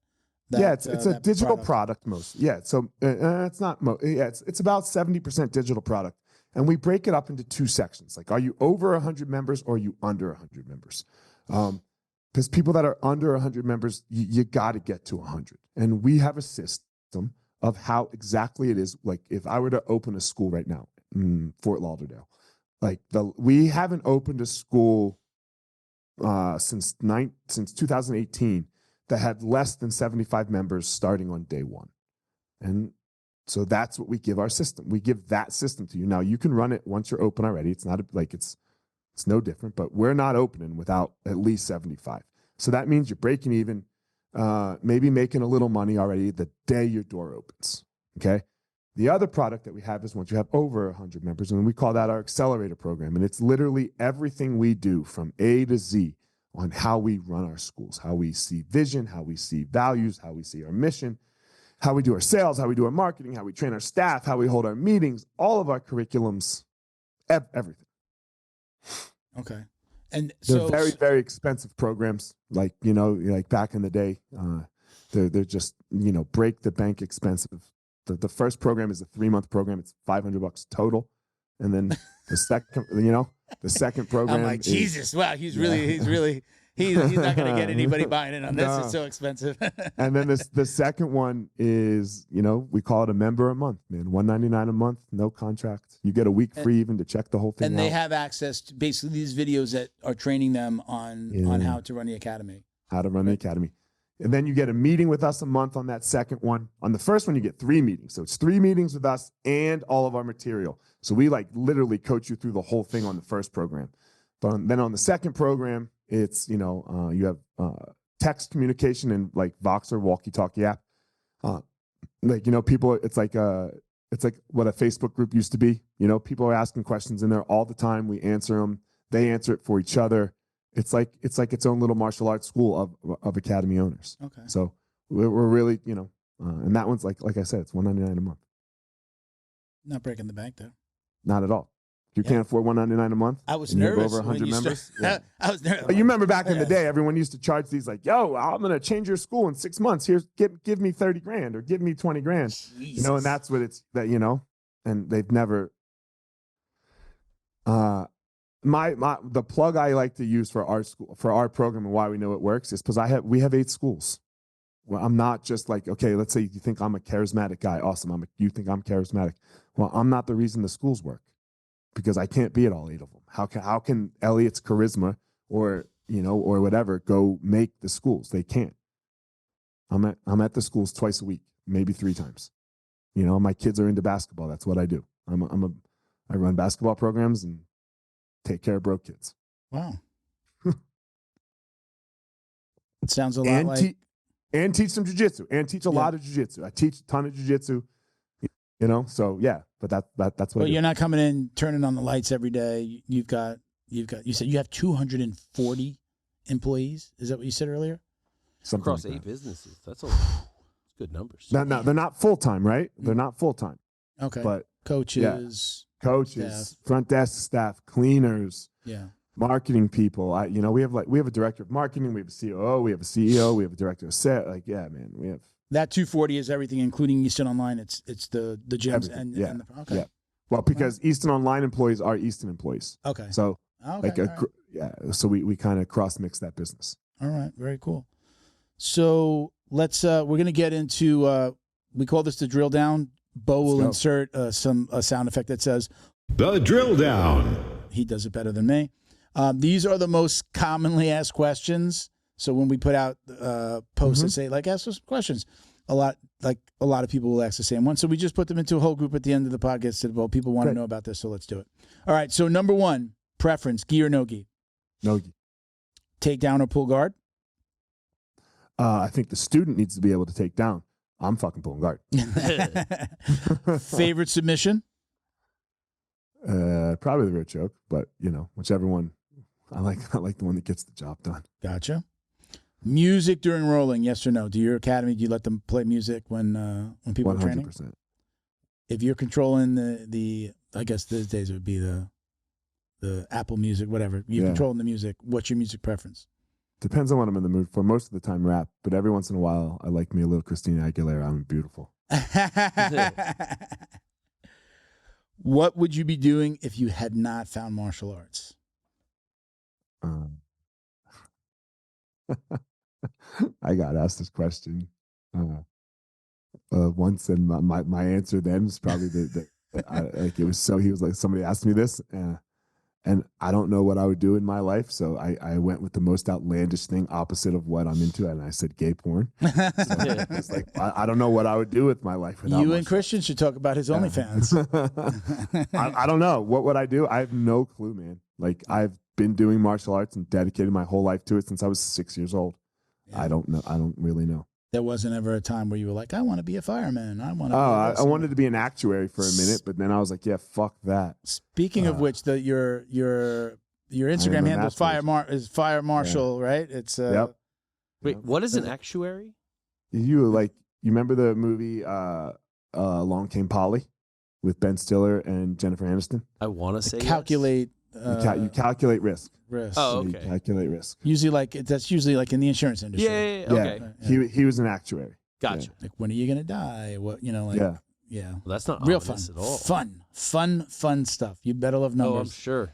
It's a digital product most. Yeah, so it's not. It's about 70% digital product, and we break it up into two sections. Like, are you over 100 members or are you under 100 members? Because people that are under 100 members, you got to get to 100. And we have a system of how exactly it is. Like if I were to open a school right now in Fort Lauderdale, like we haven't opened a school since 2018 that had less than 75 members starting on day one. And so that's what we give our system. We give that system to you. Now you can run it once you're open already. It's not it's no different, but we're not opening without at least 75. So that means you're breaking even, maybe making a little money already the day your door opens, okay? The other product that we have is once you have over 100 members, and we call that our accelerator program. And it's literally everything we do from A to Z on how we run our schools, how we see vision, how we see values, how we see our mission, how we do our sales, how we do our marketing, how we train our staff, how we hold our meetings, all of our curriculums, everything. Okay. And they're very, very expensive programs. Like, you know, like back in the day, they're just, you know, break the bank expensive. The first program is a 3-month program. It's $500 total. And then the second, you know, the second program. I'm like, Jesus, wow, he's not going to get anybody buying in on this. It's so expensive. And then the second one is, you know, we call it a member a month, man. $199 a month, no contract. You get a week free even to check the whole thing out. And they have access to basically these videos that are training them on how to run the academy. How to run the academy. And then you get a meeting with us a month on that second one. On the first one, you get 3 meetings. So it's 3 meetings with us and all of our material. So we like literally coach you through the whole thing on the first program. But then on the second program, it's, you know, you have text communication and like Voxer walkie-talkie app. Like, you know, people, it's like what a Facebook group used to be. You know, people are asking questions in there all the time. We answer them. They answer it for each other. It's like its own little martial arts school of academy owners. Okay. So we're really, you know, and that one's like I said, it's $199 a month. Not breaking the bank though. Not at all. You can't afford $199 a month. I was nervous. Over 100 members. I was nervous. But you remember back in the day, everyone used to charge these like, "Yo, I'm gonna change your school in 6 months. Here's give me $30,000 or give me $20,000." Jesus. You know, and that's what it's that, you know, and they've never. The plug I like to use for our school, for our program, and why we know it works is because we have 8 schools. Well, I'm not just like, okay, let's say you think I'm a charismatic guy. Awesome. You think I'm charismatic. Well, I'm not the reason the schools work, because I can't be at all 8 of them. How can Eliot's charisma or, you know, or whatever go make the schools? They can't. I'm at the schools twice a week, maybe 3 times. You know, my kids are into basketball. That's what I do. I run basketball programs and take care of broke kids. Wow. It sounds a lot like. And teach them jiu-jitsu. And teach a lot of jiu-jitsu. I teach a ton of jiu-jitsu. You know, so yeah, but that's what. But you're not coming in turning on the lights every day. You said you have 240 employees. Is that what you said earlier? Something across like 8 businesses. That's good numbers. No, they're not full time, right? They're not full time. Okay. But coaches, staff. Front desk staff, cleaners, marketing people. We have a director of marketing, we have a COO, we have a CEO, we have a director of sales. Like, yeah, man, we have. That 240 is everything, including Easton Online. It's the gyms and the, okay. Yeah. Well, because Easton Online employees are Easton employees. Okay. So so we kind of cross mix that business. All right, very cool. So let's we're gonna get into we call this the drill down. Bo will insert a sound effect that says the drill down. He does it better than me. These are the most commonly asked questions. So when we put out posts that say, like, ask us questions, a lot of people will ask the same one. So we just put them into a whole group at the end of the podcast. Said, well, people want to know about this, so let's do it. All right. So number one, preference, gi or no gi? No gi. Takedown or pull guard? I think the student needs to be able to take down. I'm fucking pulling guard. Favorite submission? Probably the rear choke, but whichever one. I like the one that gets the job done. Gotcha. Music during rolling, yes or no? Do your academy, do you let them play music when people 100%. Are training? 100%. If you're controlling the I guess these days it would be the Apple Music, whatever. You're controlling the music. What's your music preference? Depends on what I'm in the mood for. Most of the time rap, but every once in a while I like me a little Christina Aguilera. I'm beautiful. What would you be doing if you had not found martial arts? I got asked this question once, and my answer then was probably it was so. He was like, somebody asked me this, and I don't know what I would do in my life, so I went with the most outlandish thing opposite of what I'm into, and I said gay porn. So it's like I don't know what I would do with my life. You and Christian should talk about his OnlyFans. I don't know. What would I do? I have no clue, man. Like, I've been doing martial arts and dedicated my whole life to it since I was 6 years old. Yeah. I don't know. I don't really know. There wasn't ever a time where you were like, I want to be a fireman. I want to. I wanted to be an actuary for a minute, but then I was like, yeah, fuck that. Speaking of which, your Instagram handle is Fire Marshall, right? It's Wait, what is an actuary? You remember the movie Along Came Polly with Ben Stiller and Jennifer Aniston? I want to say calculate. You calculate risk. Oh, okay. You calculate risk. That's usually like in the insurance industry. Yeah. Okay. Yeah. He was an actuary. Gotcha. Like, when are you gonna die? What Yeah. Well, that's not real fun at all. Fun stuff. You better love numbers. Oh, I'm sure.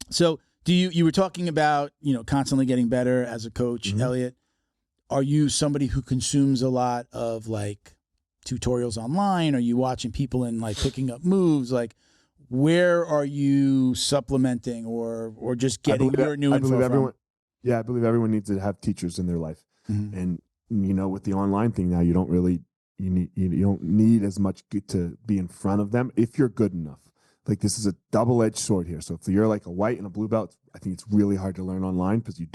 So, you were talking about constantly getting better as a coach, Eliot. Are you somebody who consumes a lot of like tutorials online? Are you watching people and like picking up moves? Like, where are you supplementing or just getting your new info from? Yeah, I believe everyone needs to have teachers in their life. And with the online thing now, you don't really you don't need as much to be in front of them if you're good enough. Like, this is a double-edged sword here. So if you're like a white and a blue belt, I think it's really hard to learn online because you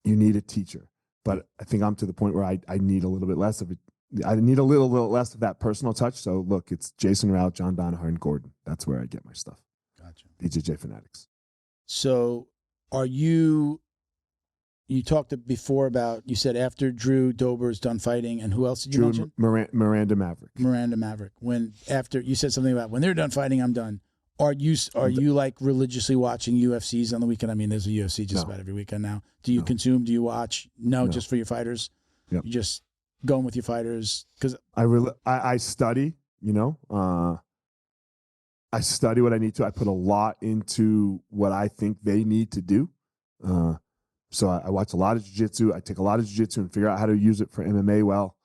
need a teacher. But I think I'm to the point where I need a little bit less of it. I need a little less of that personal touch. So look, it's Jason Rao, John Donaher, and Gordon. That's where I get my stuff. Gotcha. BJJ Fanatics. So are you talked before about, you said after Drew Dober's done fighting, and who else did you mention? Miranda Maverick. Miranda Maverick. After you said something about when they're done fighting, I'm done. Are you like religiously watching UFCs on the weekend? I mean, there's a UFC just about every weekend now. Do you consume? Do you watch? No, just for your fighters? Yep. You just going with your fighters? Because I study, I study what I need to. I put a lot into what I think they need to do. So I watch a lot of jiu-jitsu. I take a lot of jiu-jitsu and figure out how to use it for MMA well.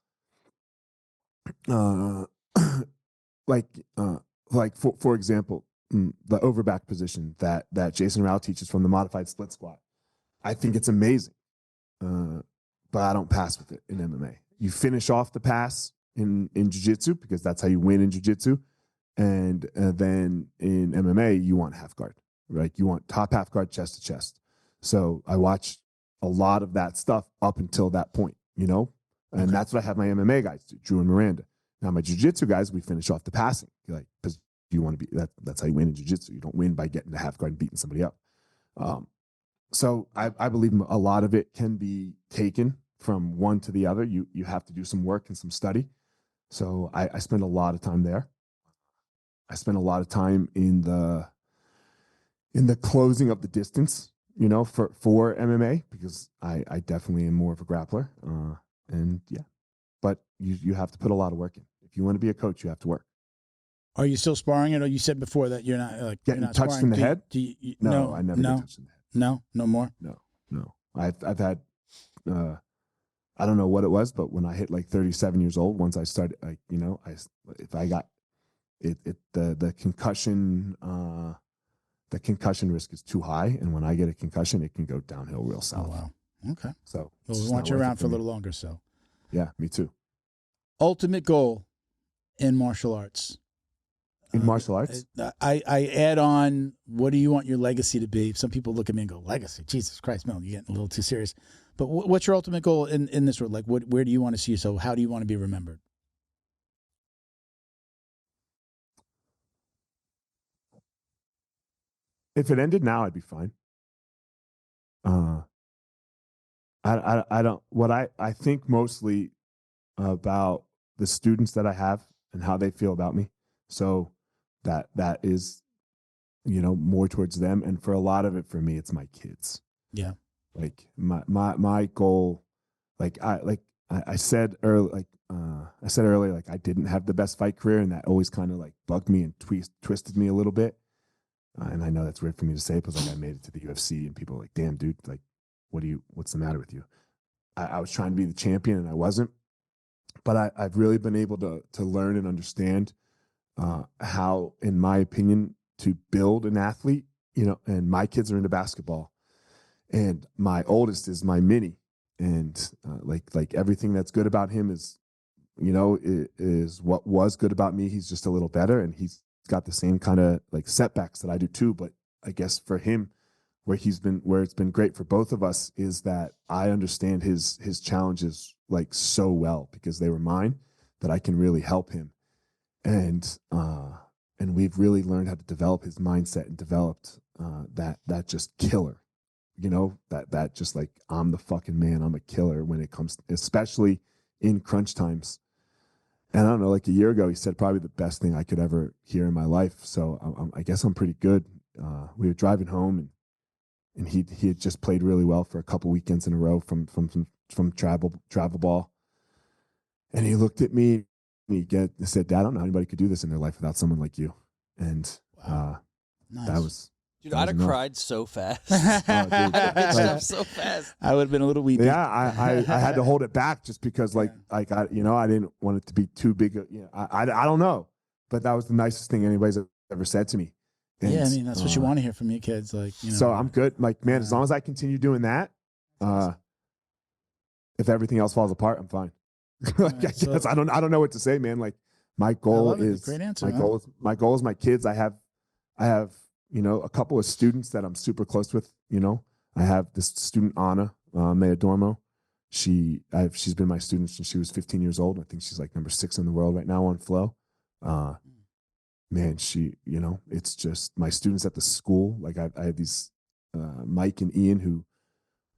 For example, the overback position that Jason Rao teaches from the modified split squat. I think it's amazing, but I don't pass with it in MMA. You finish off the pass in jiu-jitsu because that's how you win in jiu-jitsu. And then in MMA, you want half guard, right? You want top half guard, chest to chest. So I watch a lot of that stuff up until that point, and that's what I have my MMA guys do, Drew and Miranda. Now my jiu-jitsu guys, we finish off the passing, because you want to be that's how you win in jiu-jitsu. You don't win by getting to half guard and beating somebody up. So I believe a lot of it can be taken from one to the other. You have to do some work and some study. So I spend a lot of time there. I spend a lot of time in the closing of the distance, for MMA, because I definitely am more of a grappler. But you have to put a lot of work in. If you want to be a coach, you have to work. Are you still sparring it? Or you said before that you're not getting touched in the head? No, I never get touched in the head. No more? No. I've had, I don't know what it was, but when I hit like 37 years old, once I started, if I got the concussion risk is too high. And when I get a concussion, it can go downhill real south. Oh, wow. Okay. So we'll want you around for a little longer. So Yeah, me too. Ultimate goal in martial arts. In martial arts? I add on, what do you want your legacy to be? Some people look at me and go, legacy? Jesus Christ, Mel, you're getting a little too serious. But what's your ultimate goal in this world? Like, where do you want to see yourself? How do you want to be remembered? If it ended now, I'd be fine. I don't, what I think mostly about the students that I have and how they feel about me. So that is, more towards them. And for a lot of it, for me, it's my kids. Yeah. Like my goal, I said earlier, like I didn't have the best fight career, and that always kind of like bugged me and twisted me a little bit. And I know that's weird for me to say, because like I made it to the UFC and people are like, damn, dude, like, what's the matter with you? I was trying to be the champion and I wasn't, but I've really been able to learn and understand how, in my opinion, to build an athlete, and my kids are into basketball, and my oldest is my mini, and like everything that's good about him is what was good about me. He's just a little better, and he's got the same kind of like setbacks that I do too. But I guess for him, where it's been great for both of us is that I understand his challenges like so well, because they were mine, that I can really help him. And we've really learned how to develop his mindset and developed that just killer, that just like, I'm the fucking man, I'm a killer when it comes, especially in crunch times. And I don't know, like a year ago, he said probably the best thing I could ever hear in my life. So I guess I'm pretty good. We were driving home, and he had just played really well for a couple weekends in a row from travel ball. And he looked at me and he said, Dad, I don't know how anybody could do this in their life without someone like you. And Nice. Dude, I'd have cried so fast. Oh, dude. I'd have bitched up so fast. I would have been a little weepy. Yeah, I had to hold it back just because I didn't want it to be too big. I don't know, but that was the nicest thing anybody's ever said to me. And, yeah, I mean, that's what you want to hear from your kids. Like, so I'm good. Like, man, as long as I continue doing that, if everything else falls apart, I'm fine. Like, I don't know what to say, man. Like, my goal is great answer. My goal is my kids. I have a couple of students that I'm super close with. I have this student, Anna Mayadormo. She's been my student since she was 15 years old. I think she's like number 6 in the world right now on flow. Man, it's just my students at the school. Like I have these Mike and Ian who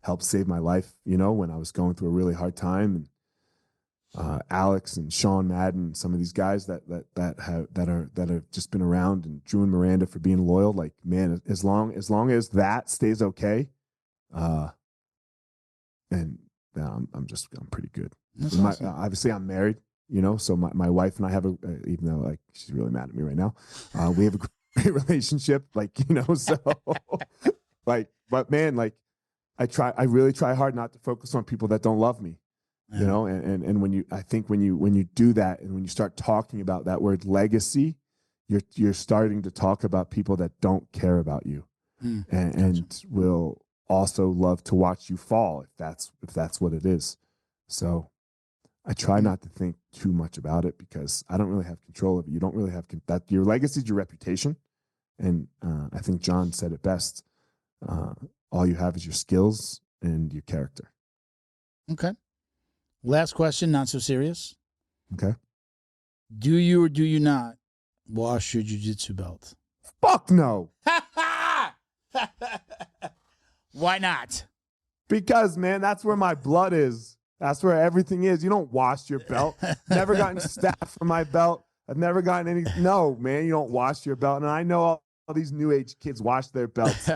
helped save my life, when I was going through a really hard time, and Alex and Sean Madden, some of these guys that have just been around, and Drew and Miranda for being loyal. Like, man, as long as that stays okay, and I'm pretty good. Awesome. Obviously, I'm married, so my wife and I have even though like she's really mad at me right now, we have a great relationship, like, so like, but man, like I really try hard not to focus on people that don't love me. And when you do that, and when you start talking about that word legacy, you're starting to talk about people that don't care about you, and will also love to watch you fall if that's what it is. So I try not to think too much about it, because I don't really have control of it. You don't really have that. Your legacy is your reputation, and I think John said it best. All you have is your skills and your character. Okay. Last question, not so serious. Okay. Do you or do you not wash your jiu-jitsu belt? Fuck no. Why not? Because, man, that's where my blood is. That's where everything is. You don't wash your belt. Never gotten staff for my belt. I've never gotten any. No, man, you don't wash your belt. And I know all these new age kids wash their belts.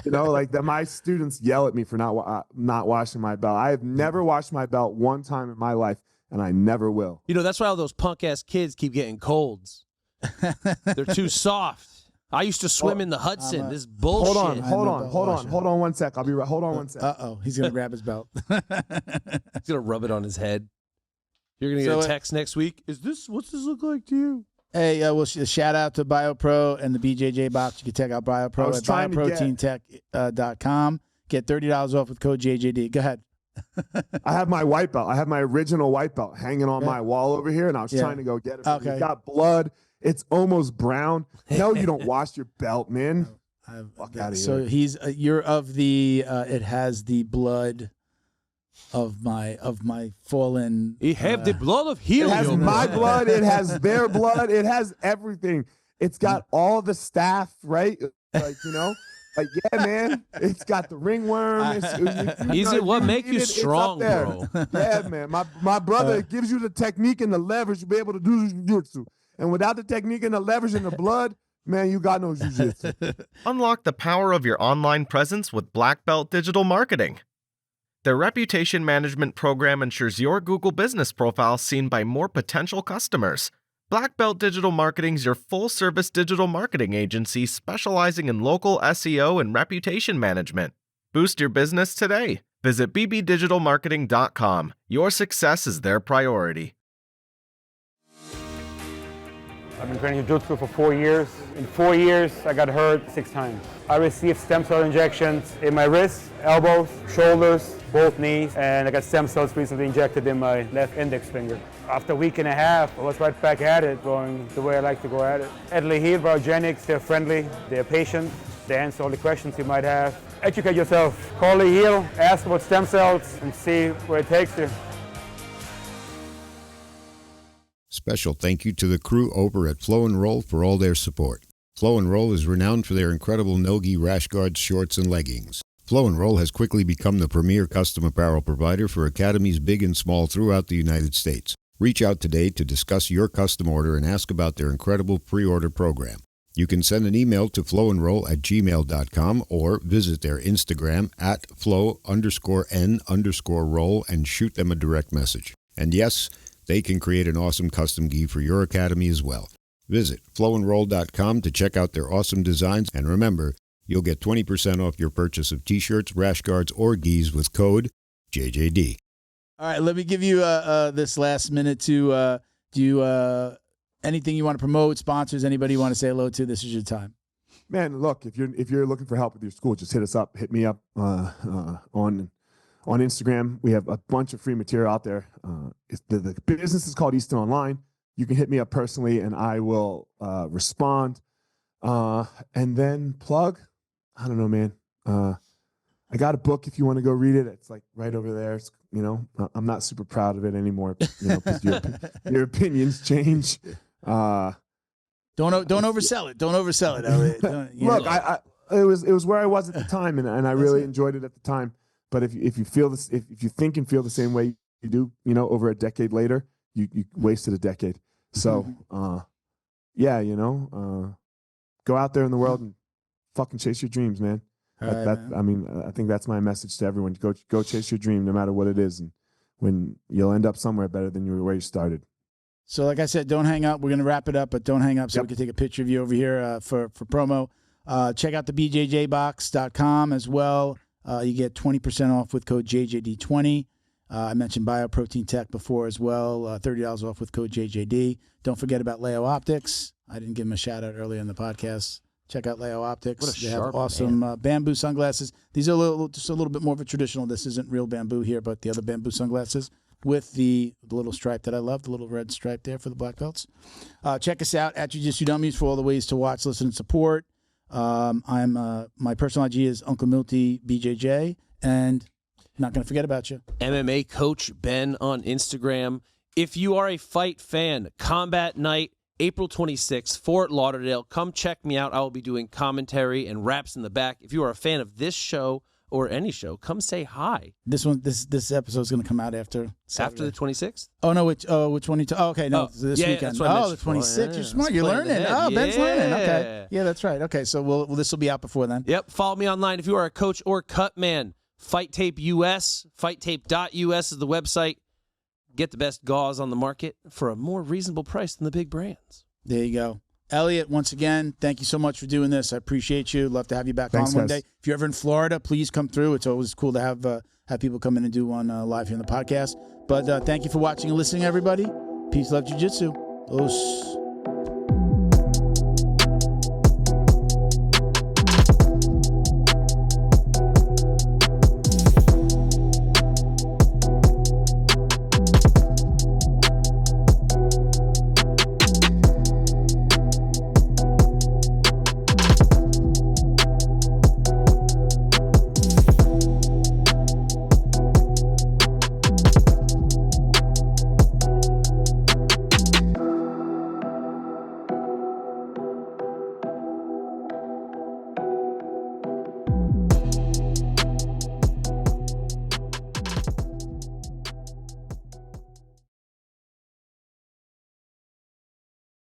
Like that. My students yell at me for not washing my belt. I have never washed my belt one time in my life, and I never will. That's why all those punk ass kids keep getting colds. They're too soft. I used to swim in the Hudson. This bullshit. Hold on 1 sec. I'll be right. Hold on 1 sec. He's gonna grab his belt. He's gonna rub it on his head. You're gonna get a text next week. What's this look like to you? Hey, well, shout out to BioPro and the BJJ box. You can check out BioPro at bioproteintech.com. Get $30 off with code JJD. Go ahead. I have my white belt. I have my original white belt hanging on my wall over here, and I was trying to go get it. Okay. It's got blood. It's almost brown. No, you don't wash your belt, man. Fuck out of so here. You're of the it has the blood of my fallen. You have the blood of Leheal. It has my blood. It has their blood. It has everything. It's got all the staff, right? Like, you know. Like, yeah, man, it's got the ringworm. What makes you strong, bro? Yeah, man. My brother gives you the technique and the leverage to be able to do jiu-jitsu. And without the technique and the leverage and the blood, man, you got no jiu-jitsu. Unlock the power of your online presence with Black Belt Digital Marketing. Their reputation management program ensures your Google business profile seen by more potential customers. Black Belt Digital Marketing is your full-service digital marketing agency specializing in local SEO and reputation management. Boost your business today. Visit bbdigitalmarketing.com. Your success is their priority. I've been training jiu-jitsu for 4 years. In 4 years, I got hurt 6 times. I received stem cell injections in my wrists, elbows, shoulders, both knees, and I got stem cells recently injected in my left index finger. After a week and a half, I was right back at it, going the way I like to go at it. At Leheal, Biogenix, they're friendly, they're patient, they answer all the questions you might have. Educate yourself. Call Leheal, ask about stem cells, and see where it takes you. Special thank you to the crew over at Flow and Roll for all their support. Flow and Roll is renowned for their incredible no-gi rash guards, shorts, and leggings. Flow and Roll has quickly become the premier custom apparel provider for academies big and small throughout the United States. Reach out today to discuss your custom order and ask about their incredible pre-order program. You can send an email to flowandroll@gmail.com or visit their Instagram at flow_n_roll and shoot them a direct message. And yes, they can create an awesome custom gi for your academy as well. Visit flowandroll.com to check out their awesome designs, and remember, you'll get 20% off your purchase of t-shirts, rash guards, or gis with code JJD. All right, let me give you this last minute to do anything you want to promote, sponsors, anybody you want to say hello to. This is your time. Man, look, if you're looking for help with your school, just hit us up. Hit me up on Instagram. We have a bunch of free material out there. The business is called Easton Online. You can hit me up personally, and I will respond. And then plug. I don't know, man. I got a book if you want to go read it. It's like right over there. It's, you know, I'm not super proud of it anymore, you know, because your opinions change. Don't oversell it. Don't oversell it, Eliot. Look, it was where I was at the time, and I really enjoyed it at the time. But if you feel this, if you think and feel the same way you do, you know, over a decade later, you wasted a decade. So, yeah, you know, go out there in the world and fucking chase your dreams, man. I mean, I think that's my message to everyone. Go chase your dream, no matter what it is, and when you'll end up somewhere better than where you started. So, like I said, don't hang up. We're gonna wrap it up, but don't hang up so we can take a picture of you over here for promo. Check out the BJJBox.com as well. You get 20% off with code JJD20. I mentioned Bioprotein Tech before as well. $30 off with code JJD. Don't forget about Leheal Optics. I didn't give them a shout out earlier in the podcast. Check out Leheal Optics. They have awesome bamboo sunglasses. These are just a little bit more of a traditional. This isn't real bamboo here, but the other bamboo sunglasses with the little stripe that I love, the little red stripe there for the black belts. Check us out at Jiu Jitsu Dummies for all the ways to watch, listen, and support. My personal IG is Uncle Milty BJJ, and not going to forget about you. MMA Coach Ben on Instagram. If you are a fight fan, Combat Night, April 26th, Fort Lauderdale. Come check me out. I will be doing commentary and raps in the back. If you are a fan of this show or any show, come say hi. This episode is going to come out after Saturday. After the 26th? Oh, no, which 22? Oh, okay, no, this weekend. Oh, the 26th. You're smart. You're learning. Oh, Ben's learning. Okay. Yeah, that's right. Okay, so this will be out before then. Yep. Follow me online if you are a coach or cut man. Fight Tape US, fighttape.us is the website. Get the best gauze on the market for a more reasonable price than the big brands. There you go. Eliot, once again, thank you so much for doing this. I appreciate you. Love to have you back on one day. If you're ever in Florida, please come through. It's always cool to have people come in and do one live here on the podcast. But thank you for watching and listening, everybody. Peace, love, jiu-jitsu. Os.